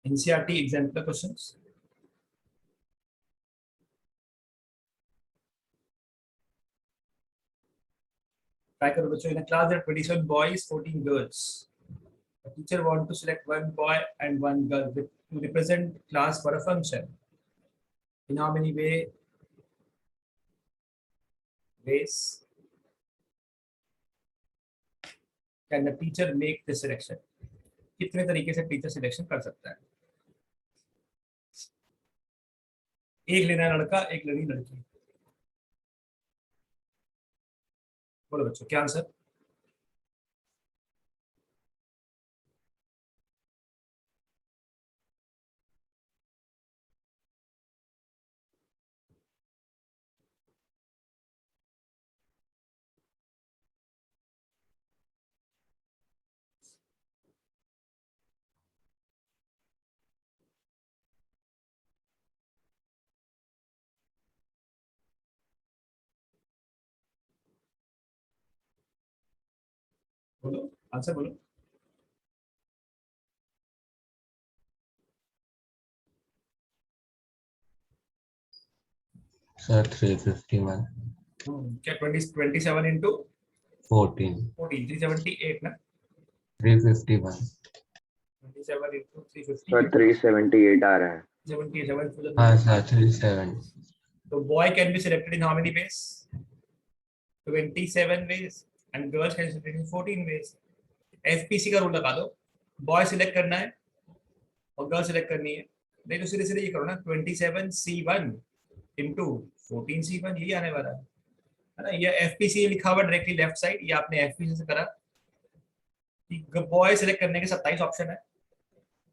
NCERT exemplar questions. Try करो बच्चों. In a class there are 27 boys, 14 girls. The teacher want to select one boy and one girl to represent class for a function. In how many ways can the teacher make this selection? कितने तरीके से teacher selection कर सकता है? एक लेना है लड़का, एक लेनी लड़की. बोलो बच्चों क्या आंसर? बोलो आंसर बोलो. Sir, 351. क्या 27 into 14. 378 ना? 351. 27 into 350. सर 378 आ रहा है. 77. हाँ sir, 37. So boy can be selected in how many ways? 27 ways. And girls can be selected in 14 ways. FPC का रूल लगा दो. बॉय सिलेक्ट करना है और गर्ल सिलेक्ट करनी है. नहीं तो सीधे सीधे ये करो ना, 27C1 इंटू 14C1, यही आने वाला है ना. ये FPC लिखा हुआ डायरेक्टली लेफ्ट साइड, ये आपने FPC से करा. बॉय सिलेक्ट करने के 27 ऑप्शन है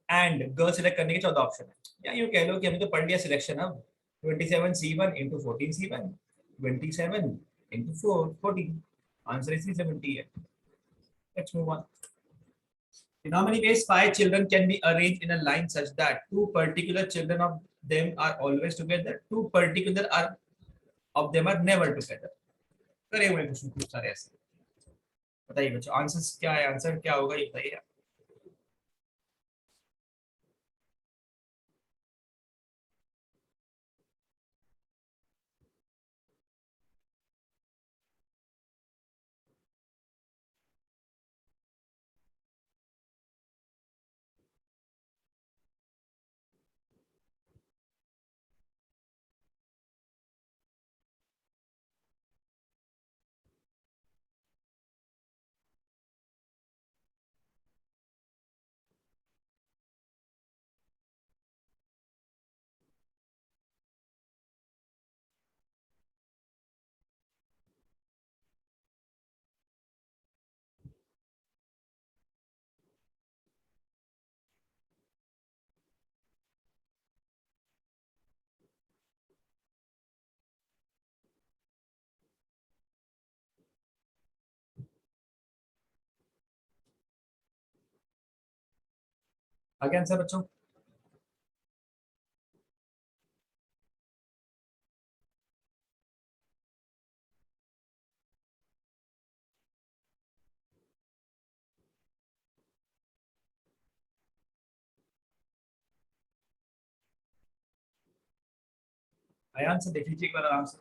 एंड गर्ल सिलेक्ट करने के 14 ऑप्शन है. या यूँ कह लो कि हमने तो पढ़ लिया सिलेक्शन. अब 27C1 into 14C1, 27 into 14, answer is 370 है. Let's move on. In how many ways 5 children can be arranged in a line such that 2 particular children of them are always together, 2 particular of them are never together? करे हुए question खूब सारे ऐसे. बताइए बच्चों answer क्या है, answer क्या होगा ये बताइए. आगे आंसर बच्चों. आया आंसर, देख लीजिए एक बार आराम से.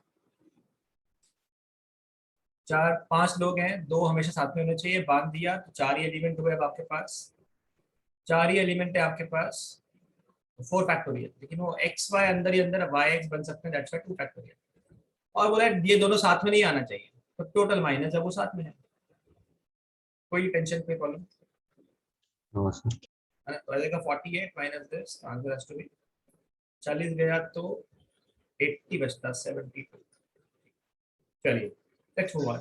4-5 लोग हैं, 2 हमेशा साथ में होने चाहिए. बांध दिया तो 4 ही एलिमेंट हुए अब आपके पास. 4 ही एलिमेंट है आपके पास. 4 फैक्टोरियल, लेकिन वो एक्स वाई अंदर ही अंदर वाई एक्स बन सकते हैं, दैट्स वाई 2 फैक्टोरियल. और बोला ये दोनों साथ में नहीं आना चाहिए, तो टोटल माइनस है, वो साथ में है. कोई टेंशन, कोई प्रॉब्लम? No sir. पहले का 48 minus this, answer has to be 40 गया तो 80 बचता 72. चलिए let's move on.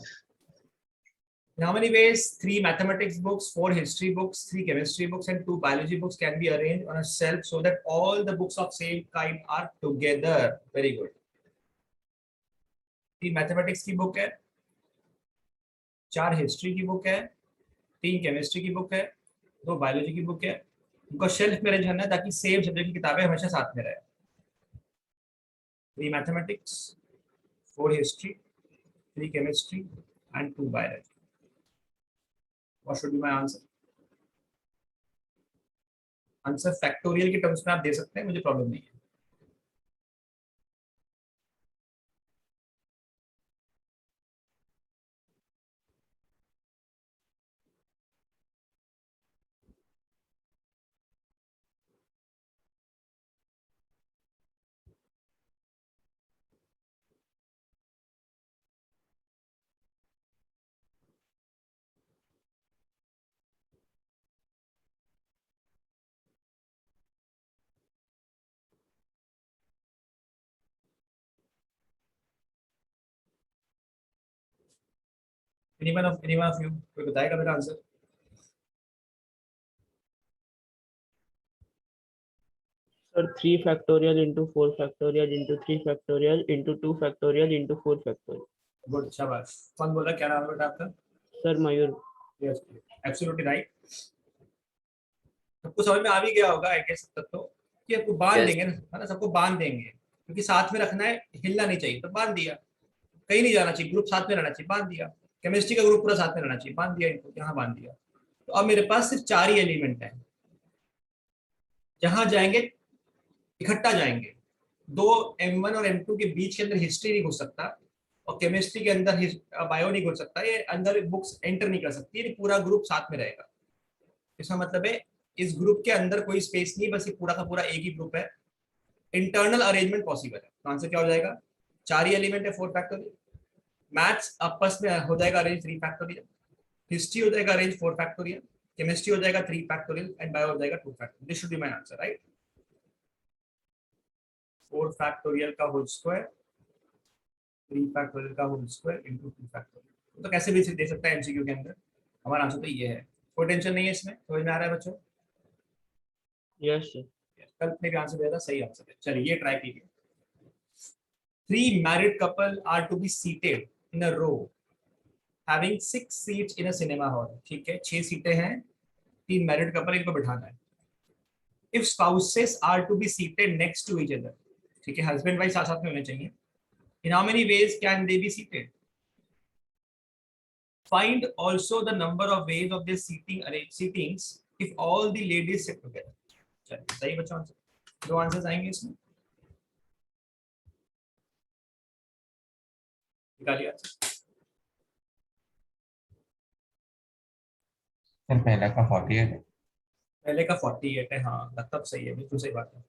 In how many ways 3 mathematics books, 4 history books, 3 chemistry books and 2 biology books can be arranged on a shelf so that all the books of same kind are together? Very good. 3 mathematics की book है, 4 history की book है, 3 chemistry की book है, 2 biology की book है. उनको shelf में अरेंज करना है ताकि सेम सब्जेक्ट की किताबें हमेशा साथ में रहे. 3 mathematics, 4 history, 3 chemistry and 2 biology. What should be my answer? Answer factorial के टर्म्स में आप दे सकते हैं, मुझे प्रॉब्लम नहीं है। anyone of you कोई बताएगा मेरा answer? Sir, 3 factorial into 4 factorial into 3 factorial into 2 factorial into 4 factorial. Good, शाबाश। कौन बोला, क्या नाम है बेटा आपका? Sir, Mayur. Yes, absolutely right. सबको समझ में आ भी गया होगा आई गेस तब तो, कि आपको बांध Yes. देंगे ना, है ना, सबको बांध देंगे, क्योंकि साथ में रखना है, हिलना नहीं चाहिए, तो बांध दिया। कहीं नहीं जाना चाहिए, ग्रुप साथ में रहना चाहिए, बांध दिया। केमिस्ट्री का ग्रुप पूरा साथ में रहना चाहिए, बांध दिया इनको, यहाँ बांध दिया। तो अब मेरे पास सिर्फ 4 ही एलिमेंट है, जहां जाएंगे इकट्ठा जाएंगे। दो M1 और M2 के बीच के अंदर हिस्ट्री नहीं घुस सकता, और केमिस्ट्री के अंदर बायो नहीं घुस सकता, ये अंदर बुक्स एंटर नहीं कर सकती, ये पूरा ग्रुप साथ में रहेगा। इसका मतलब है इस ग्रुप के अंदर कोई स्पेस नहीं, बस ये पूरा का पूरा एक ही ग्रुप है। इंटरनल अरेंजमेंट पॉसिबल है, तो आंसर क्या हो जाएगा? 4 ही एलिमेंट है, 4 फैक्टोरियल। मैथ्स आपस में हो जाएगा अरेंज 3 फैक्टोरियल, हिस्ट्री हो जाएगा अरेंज 4 फैक्टोरियल, केमिस्ट्री हो जाएगा 3 फैक्टोरियल, एंड बायो हो जाएगा 2 factorial. This should be my answer, right? 4 factorial का होल स्क्वायर, 3 फैक्टोरियल का होल स्क्वायर इनटू 2 फैक्टोरियल। तो कैसे भी दे सकता है एमसीक्यू के अंदर। हमारा आंसर तो ये है, कोई टेंशन नहीं है इसमें, समझ में आ रहा है बच्चों? Yes, sir. कल ने भी आंसर दिया था, सही आंसर है। चलिए ये ट्राई कीजिए। 3 married couple are to be seated in a row having 6 seats in a cinema hall। ठीक है, 6 सीटें हैं, 3 मैरिड कपल, इनको बिठाना है। If spouses are to be seated next to each other, ठीक है, हस्बैंड वाइफ साथ साथ में होने चाहिए। In how many ways can they be seated? Find also the number of ways of this seatings if all the ladies sit together। चलिए सही बच्चों, आंसर 2 आंसर्स आएंगे इसमें, निकालिए आंसर। सर पहला का 48 है। पहले का 48 है, हाँ मतलब सही है, बिल्कुल सही बात है।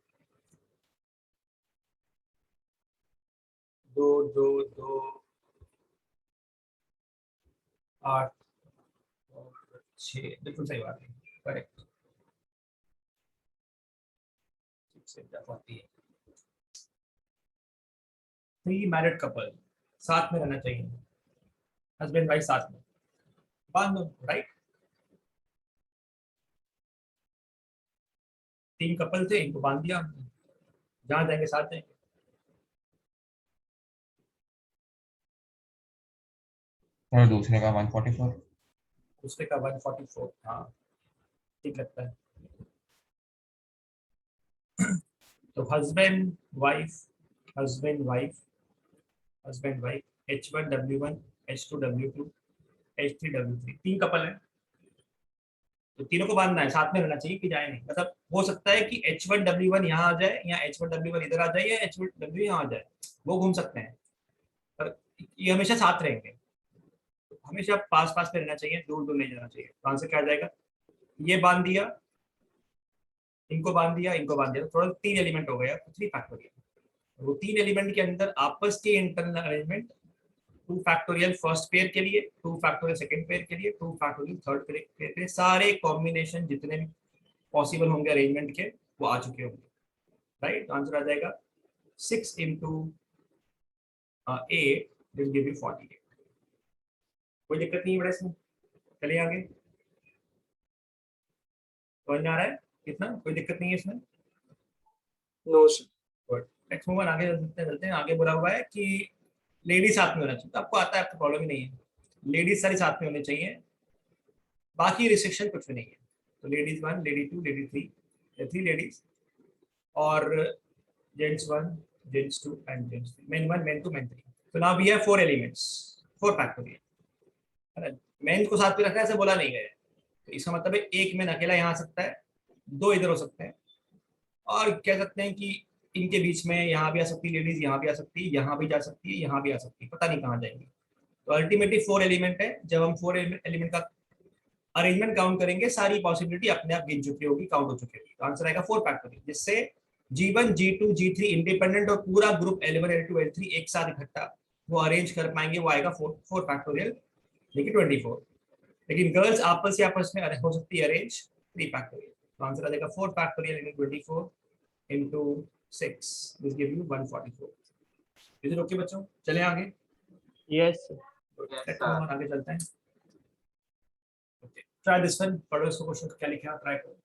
2 2 2 8 और 6, बिल्कुल सही बात है, करेक्ट। 3 मैरिड कपल साथ में रहना चाहिए, हस्बैंड वाइफ साथ में, बांध दो, राइट? 3 कपल थे, इनको बांध दिया, जहां जाएंगे साथ जाएंगे। सर दूसरे का 144। दूसरे का 144, हाँ ठीक लगता है। तो husband wife husband wife husband wife, H1W1 H2W2 H3W3, 3 couple है, तो तीनों को बांधना है, साथ में रहना चाहिए कि जाए नहीं। मतलब हो सकता है कि H1W1 यहाँ आ जाए, या H1W1 इधर आ जाए, या H1W यहाँ आ जाए, वो घूम सकते हैं, पर ये हमेशा साथ रहेंगे। तो हमेशा पास पास में रहना चाहिए, दूर दूर नहीं जाना चाहिए। तो आंसर क्या आ जाएगा? ये बांध दिया, इनको बांध दिया, इनको बांध दिया, तो थोड़ा 3 एलिमेंट हो गया, तो 3 फैक्टोरियल। वो 3 एलिमेंट के अंदर आपस के internal arrangement 2 factorial first pair के लिए, 2 फैक्टोरियल सेकंड पेयर के लिए, 2 फैक्टोरियल थर्ड पेयर के लिए, सारे कॉम्बिनेशन जितने भी पॉसिबल होंगे अरेंजमेंट के, वो आ चुके होंगे, राइट? आंसर आ जाएगा 6 into 8 will give you 48। कोई दिक्कत नहीं है बड़ा इसमें, चलिए आगे। समझ में आ रहा है कितना? कोई दिक्कत नहीं है इसमें। No, sir. Good, next move आगे चलते हैं। आगे बोला हुआ है कि लेडीज साथ में होना चाहिए, तो आपको आता है, आपको प्रॉब्लम ही नहीं है, लेडीज सारी साथ में होनी चाहिए, बाकी रिस्ट्रिक्शन कुछ भी नहीं है। तो लेडीज 1, लेडी 2, लेडी 3, 3 लेडीज, और gents 1, gents 2 and gents 3, men 1, men 2, men 3। तो now we have 4 elements, 4 factorial, है ना? मेन को साथ में रखना है, ऐसे बोला नहीं गया है, तो इसका मतलब है एक मेन अकेला यहाँ आ सकता है, दो इधर हो सकते हैं, और कह सकते हैं कि इनके बीच में यहाँ भी आ सकती है लेडीज, यहाँ भी आ सकती है, यहाँ भी जा सकती है, यहाँ भी आ सकती है, पता नहीं कहाँ जाएंगी। तो अल्टीमेटली 4 एलिमेंट है। जब हम 4 एलिमेंट का अरेंजमेंट काउंट करेंगे, सारी पॉसिबिलिटी अपने आप गिन चुकी होगी, काउंट हो चुकी होगी। तो आंसर आएगा 4 फैक्टोरियल, जिससे G1 G2 G3 इंडिपेंडेंट और पूरा ग्रुप L1 L2 L3 एक साथ इकट्ठा वो अरेंज कर पाएंगे, वो आएगा 4 फैक्टोरियल, लेकिन 24। लेकिन गर्ल्स आपस में हो सकती है अरेंज 3 फैक्टोरियल। तो आंसर आ जाएगा 4 factorial into 24 into 6, this give you 144। Is it okay बच्चों? चलें आगे। Yes, sir. आगे चलते हैं। ट्राई दिस वन, पढ़ो इसको, क्वेश्चन क्या लिखा है, ट्राई करो।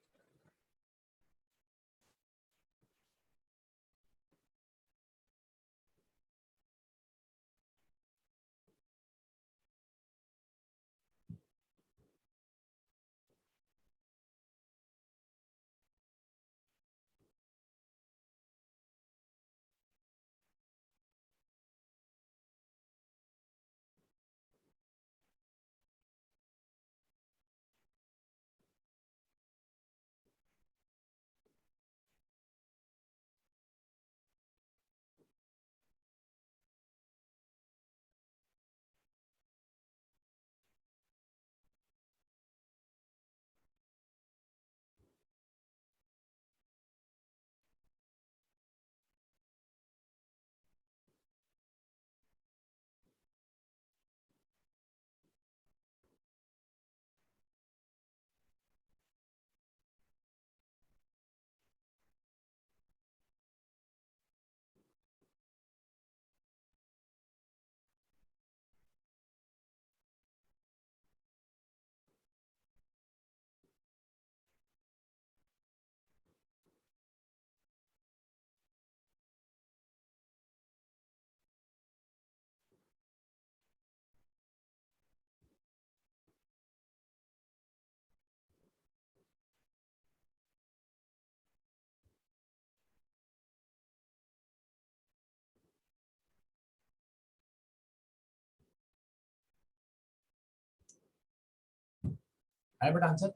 आई but answer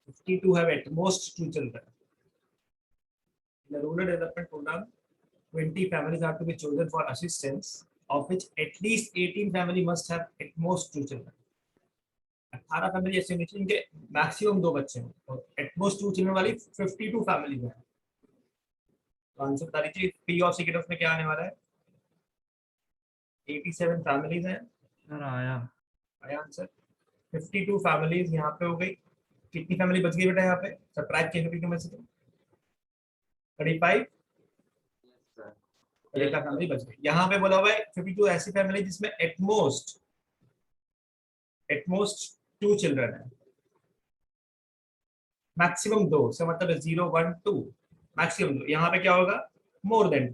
52 have at most 2 children. In the rural development program, 20 families are to be chosen for assistance, of which at least 18 family must have at most 2 children. 18 family ऐसे होनी चाहिए इनके maximum 2 बच्चे हों, और at most 2 children वाली 52 families हैं। तो आंसर बता दीजिए, पी ऑफ सीक्रेट ऑफ में क्या आने वाला है? 87 फैमिलीज हैं। Sir, आया आंसर 52 फैमिलीज यहाँ पे हो गई। कितनी फैमिली बच गई बेटा यहाँ पे? सब्ट्रैक्ट किया 52 में से, 35 फैमिली बच गई। यहाँ पे बोला हुआ है 52 ऐसी फैमिली जिसमें एटमोस्ट 2 चिल्ड्रन है, मैक्सिमम 2 से मतलब 0 1 2, मैक्सिमम 2। यहाँ पे क्या होगा? More than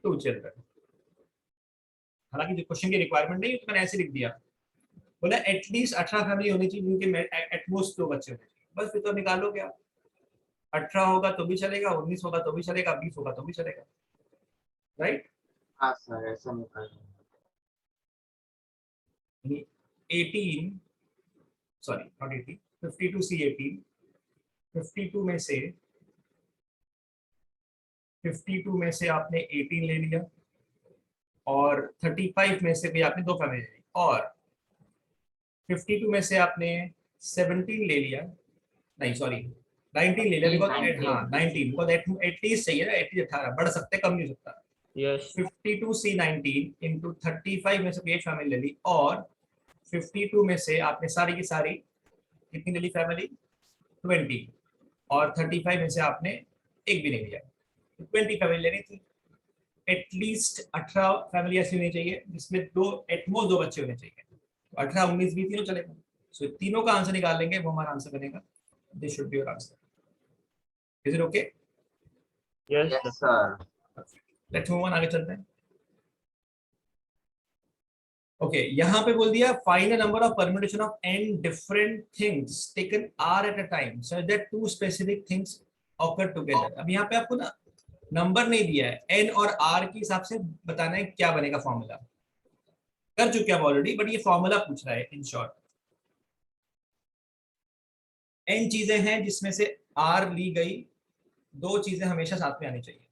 2 children. हालांकि जो क्वेश्चन की रिक्वायरमेंट नहीं है तो मैंने ऐसे लिख दिया, बोला एटलीस्ट 18 फैमिली होनी चाहिए जिनके एटमोस्ट 2 बच्चे होने चाहिए। बस फिर तो निकालो क्या, 18 होगा तो भी चलेगा, 19 होगा तो भी चलेगा, 20 होगा तो भी चलेगा, राइट? हाँ सर, ऐसा निकाल 18 सॉरी नॉट 18, 52 सी 18, 52 में से 52 में से आपने 18 ले लिया, और 35 में से भी आपने 2 फैमिली ले ली, और 52 में से आपने 17 ले लिया, नहीं सॉरी 19 ले लिया, बिकॉज हाँ 19 बिकॉज एटलीस्ट चाहिए ना, एटलीस्ट 18 बढ़ सकते कम नहीं हो सकता। yes, 52 C 19 इंटू 35 में से 8 फैमिली ले ली, और 52 में से आपने सारी की सारी कितनी ले ली फैमिली? 20, और 35 में से आपने एक भी नहीं लिया, 20 फैमिली लेनी थी। एटलीस्ट 18 फैमिली ऐसी होनी चाहिए जिसमें 2 एटमोस्ट 2 बच्चे होने चाहिए। 18 19 20 तीनों चलेगा। सो तीनों का आंसर निकाल लेंगे, वो हमारा आंसर बनेगा। This should be your answer. Is it okay? yes, yes sir. Sir. Let's move on, आगे चलते हैं। ओके यहाँ पे बोल दिया find the number of permutation of n different things taken r at a time so that 2 specific things occur together. अब यहाँ पे आपको ना नंबर नहीं दिया है, n और r के हिसाब से बताना है क्या बनेगा फॉर्मूला। कर चुके हैं ऑलरेडी, बट ये फॉर्मूला पूछ रहा है इन शॉर्ट। एन चीजें हैं जिसमें से आर ली गई, दो चीजें हमेशा साथ में आनी चाहिए।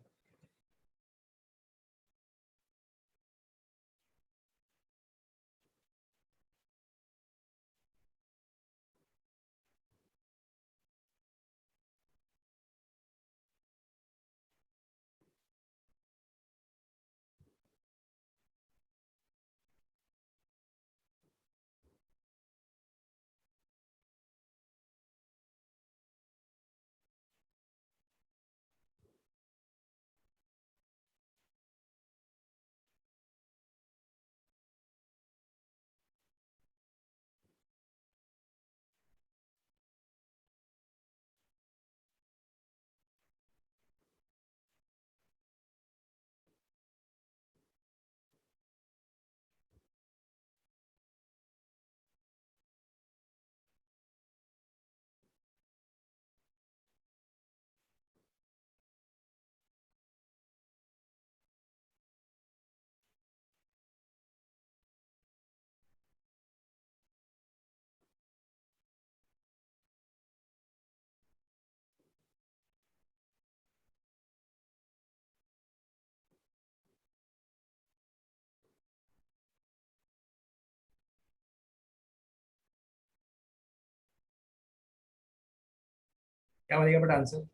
क्या बनेगा बट आंसर?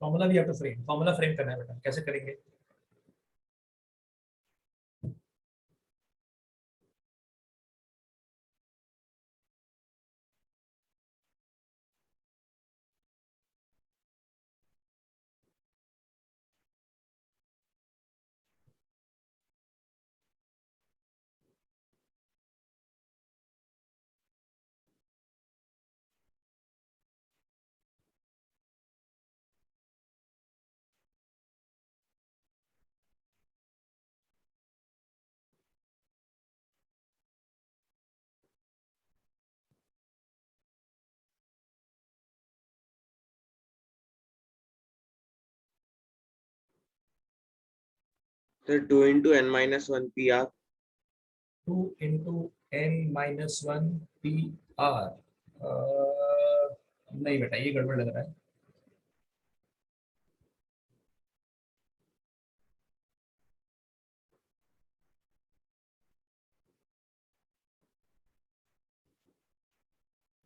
फॉर्मूला भी आपको फ्रेम, फॉर्मूला फ्रेम करना है बेटा, कैसे करेंगे? Sir 2 into n minus 1 PR। 2 into n minus 1 P R. नहीं बेटा, ये गड़बड़ लग रहा है।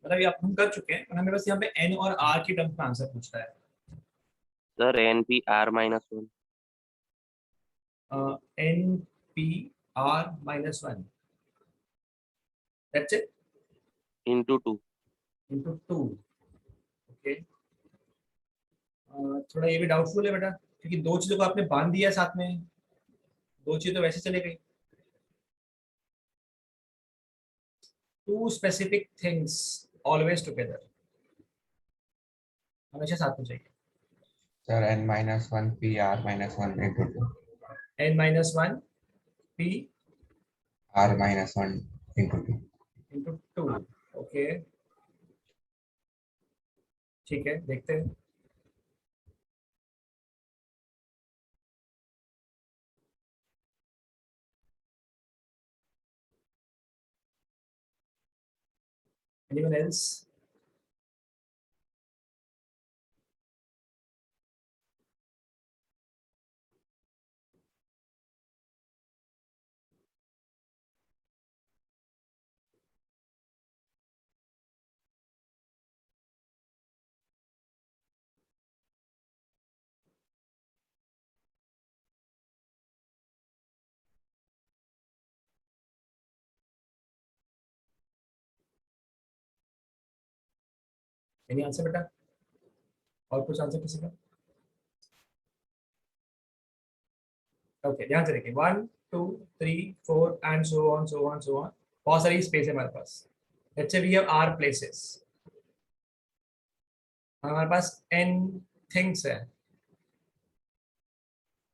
मतलब ये हम कर चुके हैं, और हमें बस यहाँ पे n और r की टर्म का आंसर पूछ रहा है। Sir NPR-1 n p r minus 1, that's it, into 2। into 2। Okay, थोड़ा ये भी डाउटफुल है बेटा, क्योंकि दो चीजों को आपने बांध दिया साथ में, दो चीजें तो वैसे चले गई। Two specific things always together, हमेशा साथ में चाहिए। Sir n-1 PR-1 into 2 n minus 1 p R-1 into 2। into 2। Okay, ठीक है, देखते हैं। Anyone else? एनी आंसर बेटा? और कुछ आंसर किसी का? ओके, ध्यान से देखिए 1 2 3 4 and so on so on so on, बहुत सारी स्पेस है हमारे पास। Let's say we have r places, हमारे पास n थिंग्स है।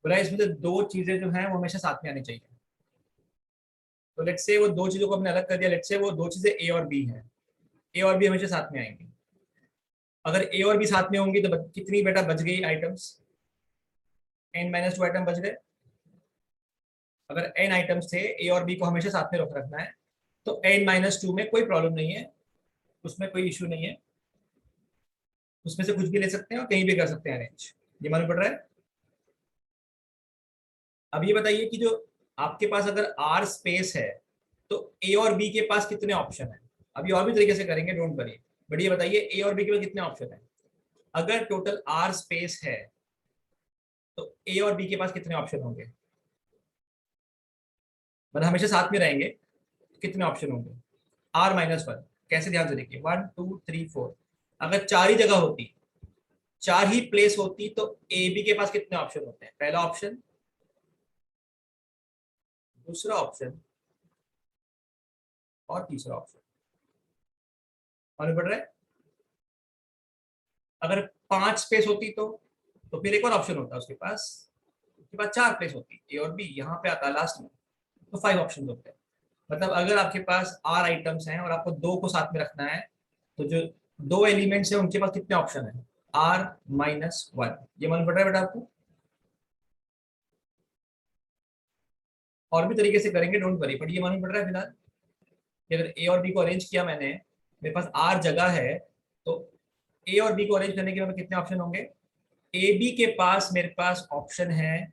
बोला इसमें से दो चीजें जो हैं वो हमेशा साथ में आनी चाहिए। तो लेट्स से वो दो चीजों को हमने अलग कर दिया, लेट्स से वो दो चीजें a और b हैं, a और b हमेशा साथ में आएंगी। अगर a और b साथ में होंगी तो कितनी बेटा बच गई आइटम्स? n-2 आइटम बच गए। अगर n आइटम्स थे, a और b को हमेशा साथ में रखना है, तो n-2 में कोई प्रॉब्लम नहीं है, उसमें कोई इशू नहीं है, उसमें से कुछ भी ले सकते हैं और कहीं भी कर सकते हैं अरेंज। ये मालूम पड़ रहा है? अब ये बताइए कि जो आपके पास अगर R स्पेस है तो A और B के पास कितने ऑप्शन है? अभी और भी तरीके से करेंगे, डोंट वरी, बट ये बताइए A और B के पास कितने ऑप्शन है? अगर टोटल R स्पेस है तो A और B के पास कितने ऑप्शन होंगे? मतलब हमेशा साथ में रहेंगे तो कितने ऑप्शन होंगे? R-1। कैसे? ध्यान से देखिए 1 2 3 4, अगर चार ही जगह होती, चार ही प्लेस होती, तो ए बी के पास कितने ऑप्शन होते हैं? पहला ऑप्शन, दूसरा ऑप्शन और तीसरा ऑप्शन। मालूम पड़ रहा है? अगर 5 स्पेस होती तो फिर एक और ऑप्शन होता है उसके पास 4 प्लेस होती, ए और बी यहाँ पे आता है लास्ट में, तो 5 ऑप्शन होते हैं। मतलब अगर आपके पास R आइटम्स हैं और आपको दो को साथ में रखना है, तो जो दो एलिमेंट्स हैं उनके पास कितने ऑप्शन है? R-1। ये मालूम पड़ रहा है बेटा आपको? और भी तरीके से करेंगे, डोंट वरी, बट ये मालूम पड़ रहा है फिलहाल कि अगर ए और बी को अरेंज किया मैंने, मेरे पास R जगह है, तो ए और बी को अरेंज करने के बाद कितने ऑप्शन होंगे? ए बी के पास मेरे पास ऑप्शन है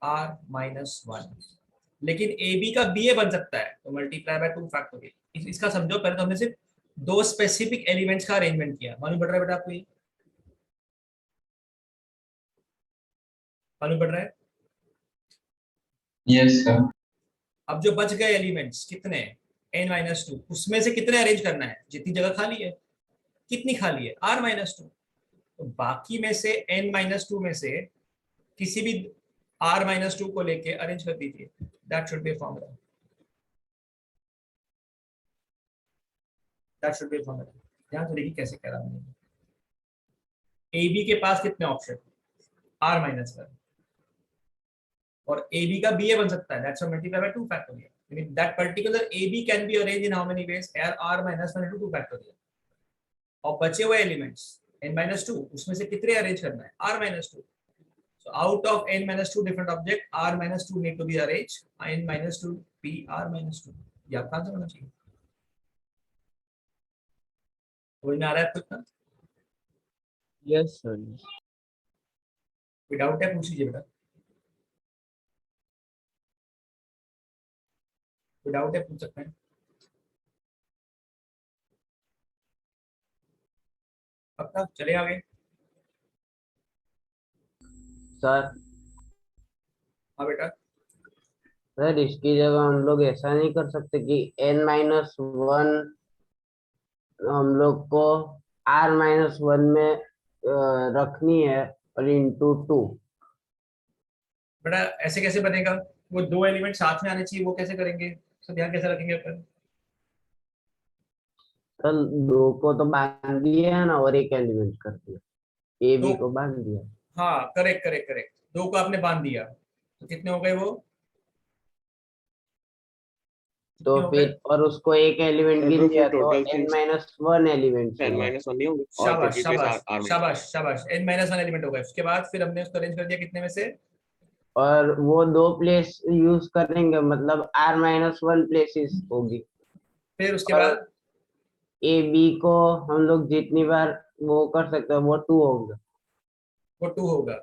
R-1, लेकिन ए बी का बी ए बन सकता है, तो मल्टीप्लाई बाय 2 फैक्टोरियल। इसका समझो, पहले तो हमने सिर्फ दो स्पेसिफिक एलिमेंट्स का अरेंजमेंट किया। मालूम पड़ रहा है बेटा आपको? ये मालूम पड़ रहा है? Yes sir. अब जो बच गए एलिमेंट्स कितने? n-2, उसमें से कितने अरेंज करना है? जितनी जगह खाली है। कितनी खाली है? R-2। तो बाकी में से n-2 में से किसी भी R-2 को लेके अरेंज कर दीजिए। That should be formula, that should be formula. ध्यान से देखिए कैसे कह रहा हूं। ए बी के पास कितने ऑप्शन? R-1, और ए बी का बी ए बन सकता है, that's multiply by 2 factorial. Meaning that particular A B can be arranged in how many ways? R-1 into 2 factorial. और बचे हुए एलिमेंट्स n-2, उसमें से कितने अरेंज करना है? R-2। So out of n-2 different object, R-2 need to be arranged, n-2 p R-2। ये आपका आंसर होना चाहिए। समझ में आ रहा है आपको? Yes sir. कोई डाउट है पूछ लीजिए बेटा, कोई डाउट है पूछ सकते हैं। पक्का? चले आगे। सर हाँ बेटा। सर इसकी जगह हम लोग ऐसा नहीं कर सकते कि n-1 हम लोग को R-1 में रखनी है और इंटू 2। बेटा ऐसे कैसे बनेगा? वो दो एलिमेंट साथ में आने चाहिए, वो कैसे करेंगे? तो ध्यान कैसे रखेंगे अपन? सर दो को तो बांध दिया है ना और एक एलिमेंट कर दिया, ए दो, बी को बांध दिया। हाँ करेक्ट करेक्ट करेक्ट, दो को आपने बांध दिया, तो कितने हो गए वो? तो कितने हो गए? फिर और उसको एक एलिमेंट सर, गिन तो दिया फिर तो टोटल थिंग्स n-1 एलिमेंट 10 हुआ। -1 नहीं होंगे और शाबाश फिर शाबाश रिप्लेस R शाबाश शाबाश, n-1 एलिमेंट हो गए। उसके बाद फिर हमने उसको अरेंज कर दिया कितने में से? और वो दो प्लेस यूज करेंगे, मतलब R-1 प्लेसेस होगी। फिर उसके और बाद ए बी को हम लोग जितनी बार वो कर सकते हैं वो 2 होगा। वो 2 होगा।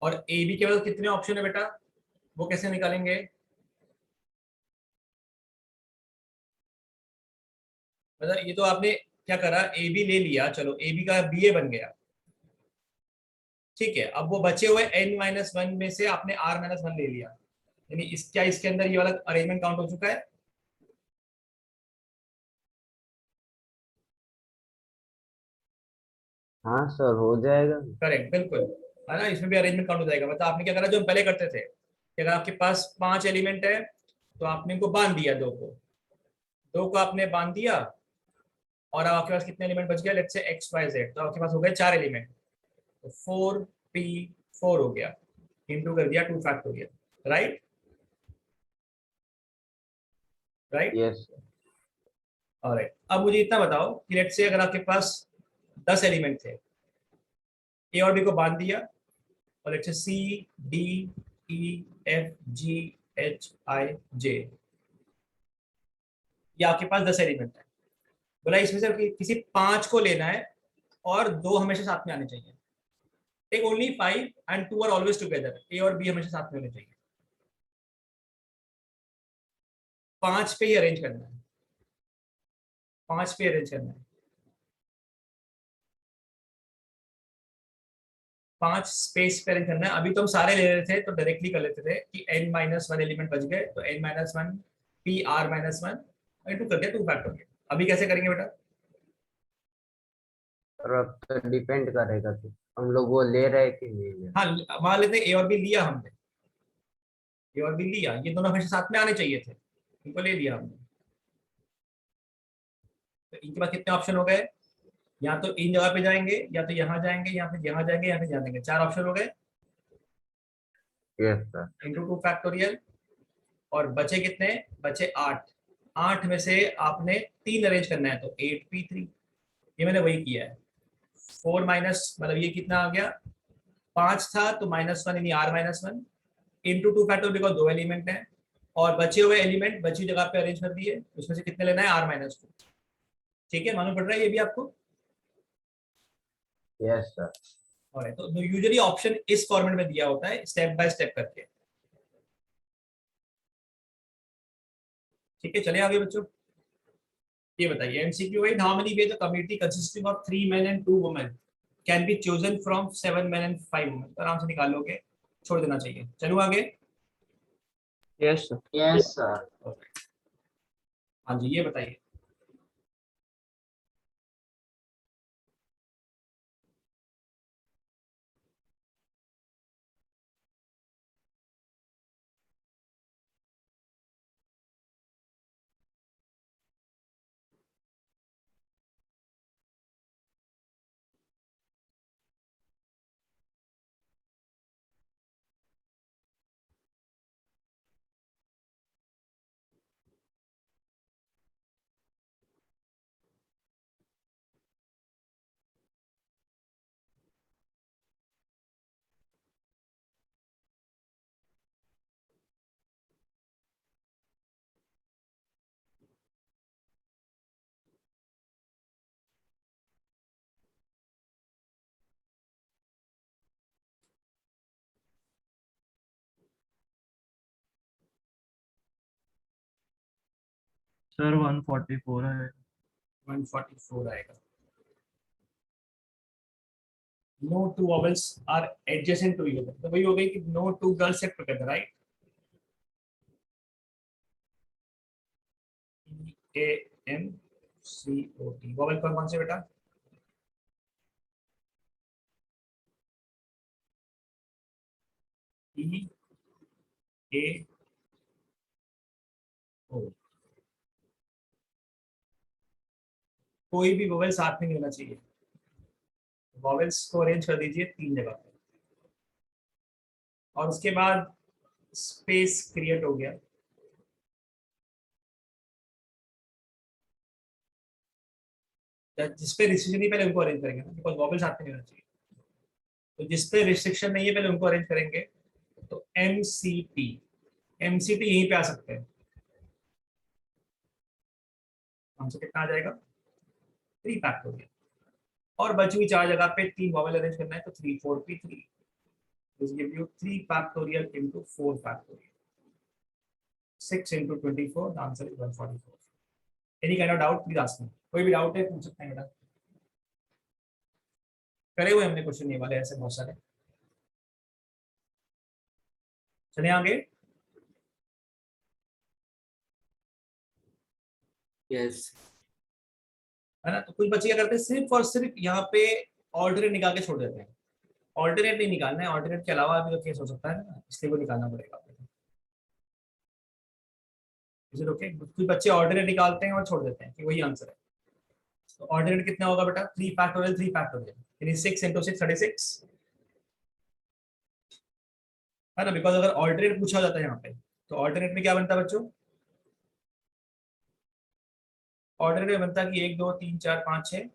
और ए बी के बाद कितने ऑप्शन है बेटा? वो कैसे निकालेंगे? मतलब ये तो आपने क्या करा, ए बी ले लिया, चलो ए बी का बी ए बन गया, ठीक है। अब वो बचे हुए n-1 में से आपने R-1 ले लिया, यानी क्या इसके अंदर ये वाला अरेंजमेंट काउंट हो चुका है? हाँ सर, हो जाएगा। करेक्ट, बिल्कुल, है ना, इसमें भी अरेंजमेंट काउंट हो जाएगा। मतलब आपने क्या करा, जो हम पहले करते थे कि अगर आपके पास 5 एलिमेंट है तो आपने इनको बांध दिया, दो को आपने बांध दिया, और अब आपके पास कितने एलिमेंट बच गया, let's say x Y Z, तो आपके पास हो गए 4 एलिमेंट, तो 4p4 हो गया, इंटू कर दिया 2 factorial, right right. Yes. Alright, अब मुझे इतना बताओ कि लेट्स से अगर आपके पास 10 एलिमेंट थे, ए और बी को बांध दिया, और let's say C D E F G H I J, ये आपके पास 10 एलिमेंट है। बोला इसमें से किसी 5 को लेना है, और 2 हमेशा साथ में आने चाहिए। Take only 5 and 2 are always together, A और बी हमेशा साथ में होने चाहिए। 5 पे ही अरेंज करना है, 5 पे अरेंज करना है, 5 स्पेस पे अरेंज करना है। अभी तो हम सारे ले रहे थे तो डायरेक्टली कर लेते थे कि n-1 एलिमेंट बच गए, तो n-1 pr-1 इंटू कर दिया 2 फैक्टोरियल। अभी कैसे करेंगे बेटा? और अब तो डिपेंड करेगा कि हम लोग वो ले रहे कि नहीं ले रहे। हाँ, मान लेते हैं ए और बी लिया हमने, ए और बी लिया, ये दोनों हमेशा साथ में आने चाहिए थे, इनको ले लिया हमने, तो इनके पास कितने ऑप्शन हो गए, या तो इन जगह पे जाएंगे, या तो यहाँ जाएंगे, या फिर यहाँ जाएंगे, या फिर यहाँ जाएंगे। 4 ऑप्शन हो गए, यस सर। इंटू 2 फैक्टोरियल, और बचे कितने, बचे 8। 8 में से आपने 3 अरेंज करना है, तो 8p3, ये मैंने वही किया है। 4 माइनस मतलब ये कितना आ गया, 5 था तो -1 यानी r-1 into 2 factorial, because 2 element है, और बचे हुए एलिमेंट बची जगह पे अरेंज कर दिए, उसमें से कितने लेना है, r-2। ठीक है, मालूम पड़ रहा है ये भी आपको? Yes sir. और है तो यूजुअली ऑप्शन इस फॉर्मेट में दिया होता है, स्टेप बाय स्टेप करके। ठीक है, चले आगे बच्चों। ये बताइए, एमसीक्यू है, how many veg a committee consisting of 3 men and 2 women can be chosen from 7 men and 5 women? तो आराम से निकालोगे, छोड़ देना चाहिए। चलो आगे। Yes sir. Yes sir. हाँ जी, ये बताइए। सर 144 है। 144 आएगा। No two vowels are adjacent to each other, तो वही हो गई कि no two girls sit together, right? AMCOT vowel कौन से बेटा? E A O, कोई भी वॉवेल साथ में नहीं होना चाहिए। वॉवेल्स को अरेंज कर दीजिए 3 जगह पे, और उसके बाद स्पेस क्रिएट हो गया। जिस पे रिस्ट्रिक्शन नहीं, पहले उनको अरेंज करेंगे ना, बिकॉज वॉवेल साथ में नहीं होना चाहिए। तो जिस पे रिस्ट्रिक्शन नहीं है पहले उनको अरेंज करेंगे। तो MCT, MCT यहीं पे आ सकते हैं। हमसे कितना आ जाएगा, 3 फैक्टोरियल, और बची हुई 4 जगह पे 3 वॉवेल अरेंज करना है, तो 3 4p3, this give you 3 factorial into 4 factorial, 6 into 24, the answer is 144. Any kind of doubt, please ask me. कोई भी डाउट है पूछ सकते हैं बेटा, करे हुए हमने क्वेश्चन ये वाले ऐसे बहुत सारे। चलिए आगे। Yes. है ना, तो कुछ बच्चे क्या करते हैं, सिर्फ और सिर्फ यहाँ पे ऑल्टरनेट निकाल के छोड़ देते हैं। ऑल्टरनेट नहीं निकालना है, ऑल्टरनेट के अलावा भी तो केस हो सकता है ना, इसलिए वो निकालना पड़ेगा। Is it okay? कुछ बच्चे ऑल्टरनेट निकालते हैं और छोड़ देते हैं कि वही आंसर है। तो ऑल्टरनेट कितना होगा बेटा? 3 फैक्टोरियल 3 फैक्टोरियल, यानी 6 into 6 36 है ना। बिकॉज अगर ऑल्टरनेट पूछा जाता है यहाँ पे, तो ऑल्टरनेट में क्या बनता है बच्चों? ऑर्डर में बनता कि 1 2 3 4 5 6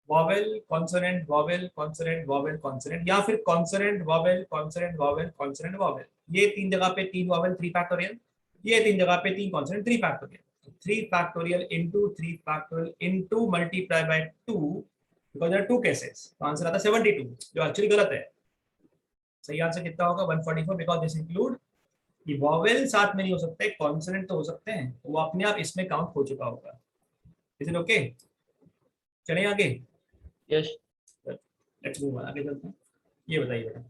vowel consonant vowel consonant vowel consonant, या फिर consonant vowel consonant vowel consonant vowel. ये 3 जगह पे 3 वॉवेल 3 फैक्टोरियल, ये 3 जगह पे 3 consonant 3 factorial. 3 factorial into 3 factorial into multiply by 2, because there are 2 cases, तो आंसर आता है 72, जो एक्चुअली गलत है। सही आंसर कितना होगा? 144, बिकॉज दिस इंक्लूड कि वॉवेल साथ में नहीं हो सकते, कॉन्सोनेंट तो हो सकते हैं, वो अपने आप इसमें काउंट हो चुका होगा। Is it okay? चलें आगे, यस लेट्स मूव, आगे चलते हैं। ये बताइए बेटा,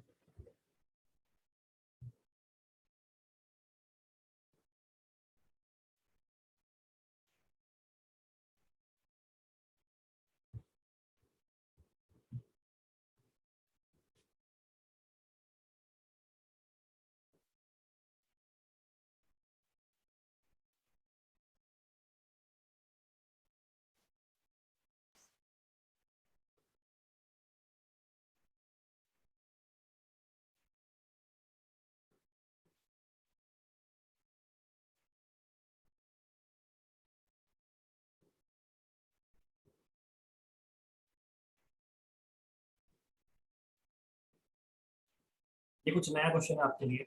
ये कुछ नया क्वेश्चन है आपके लिए।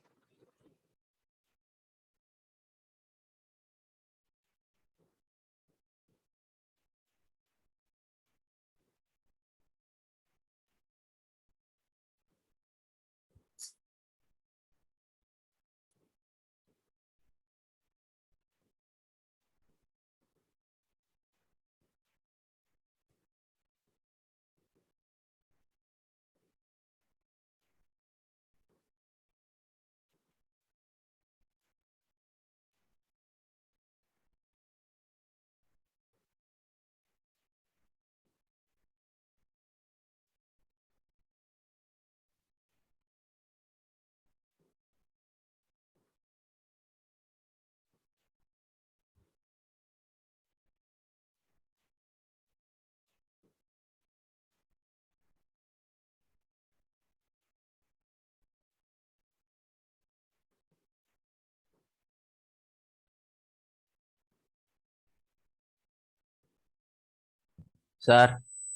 सर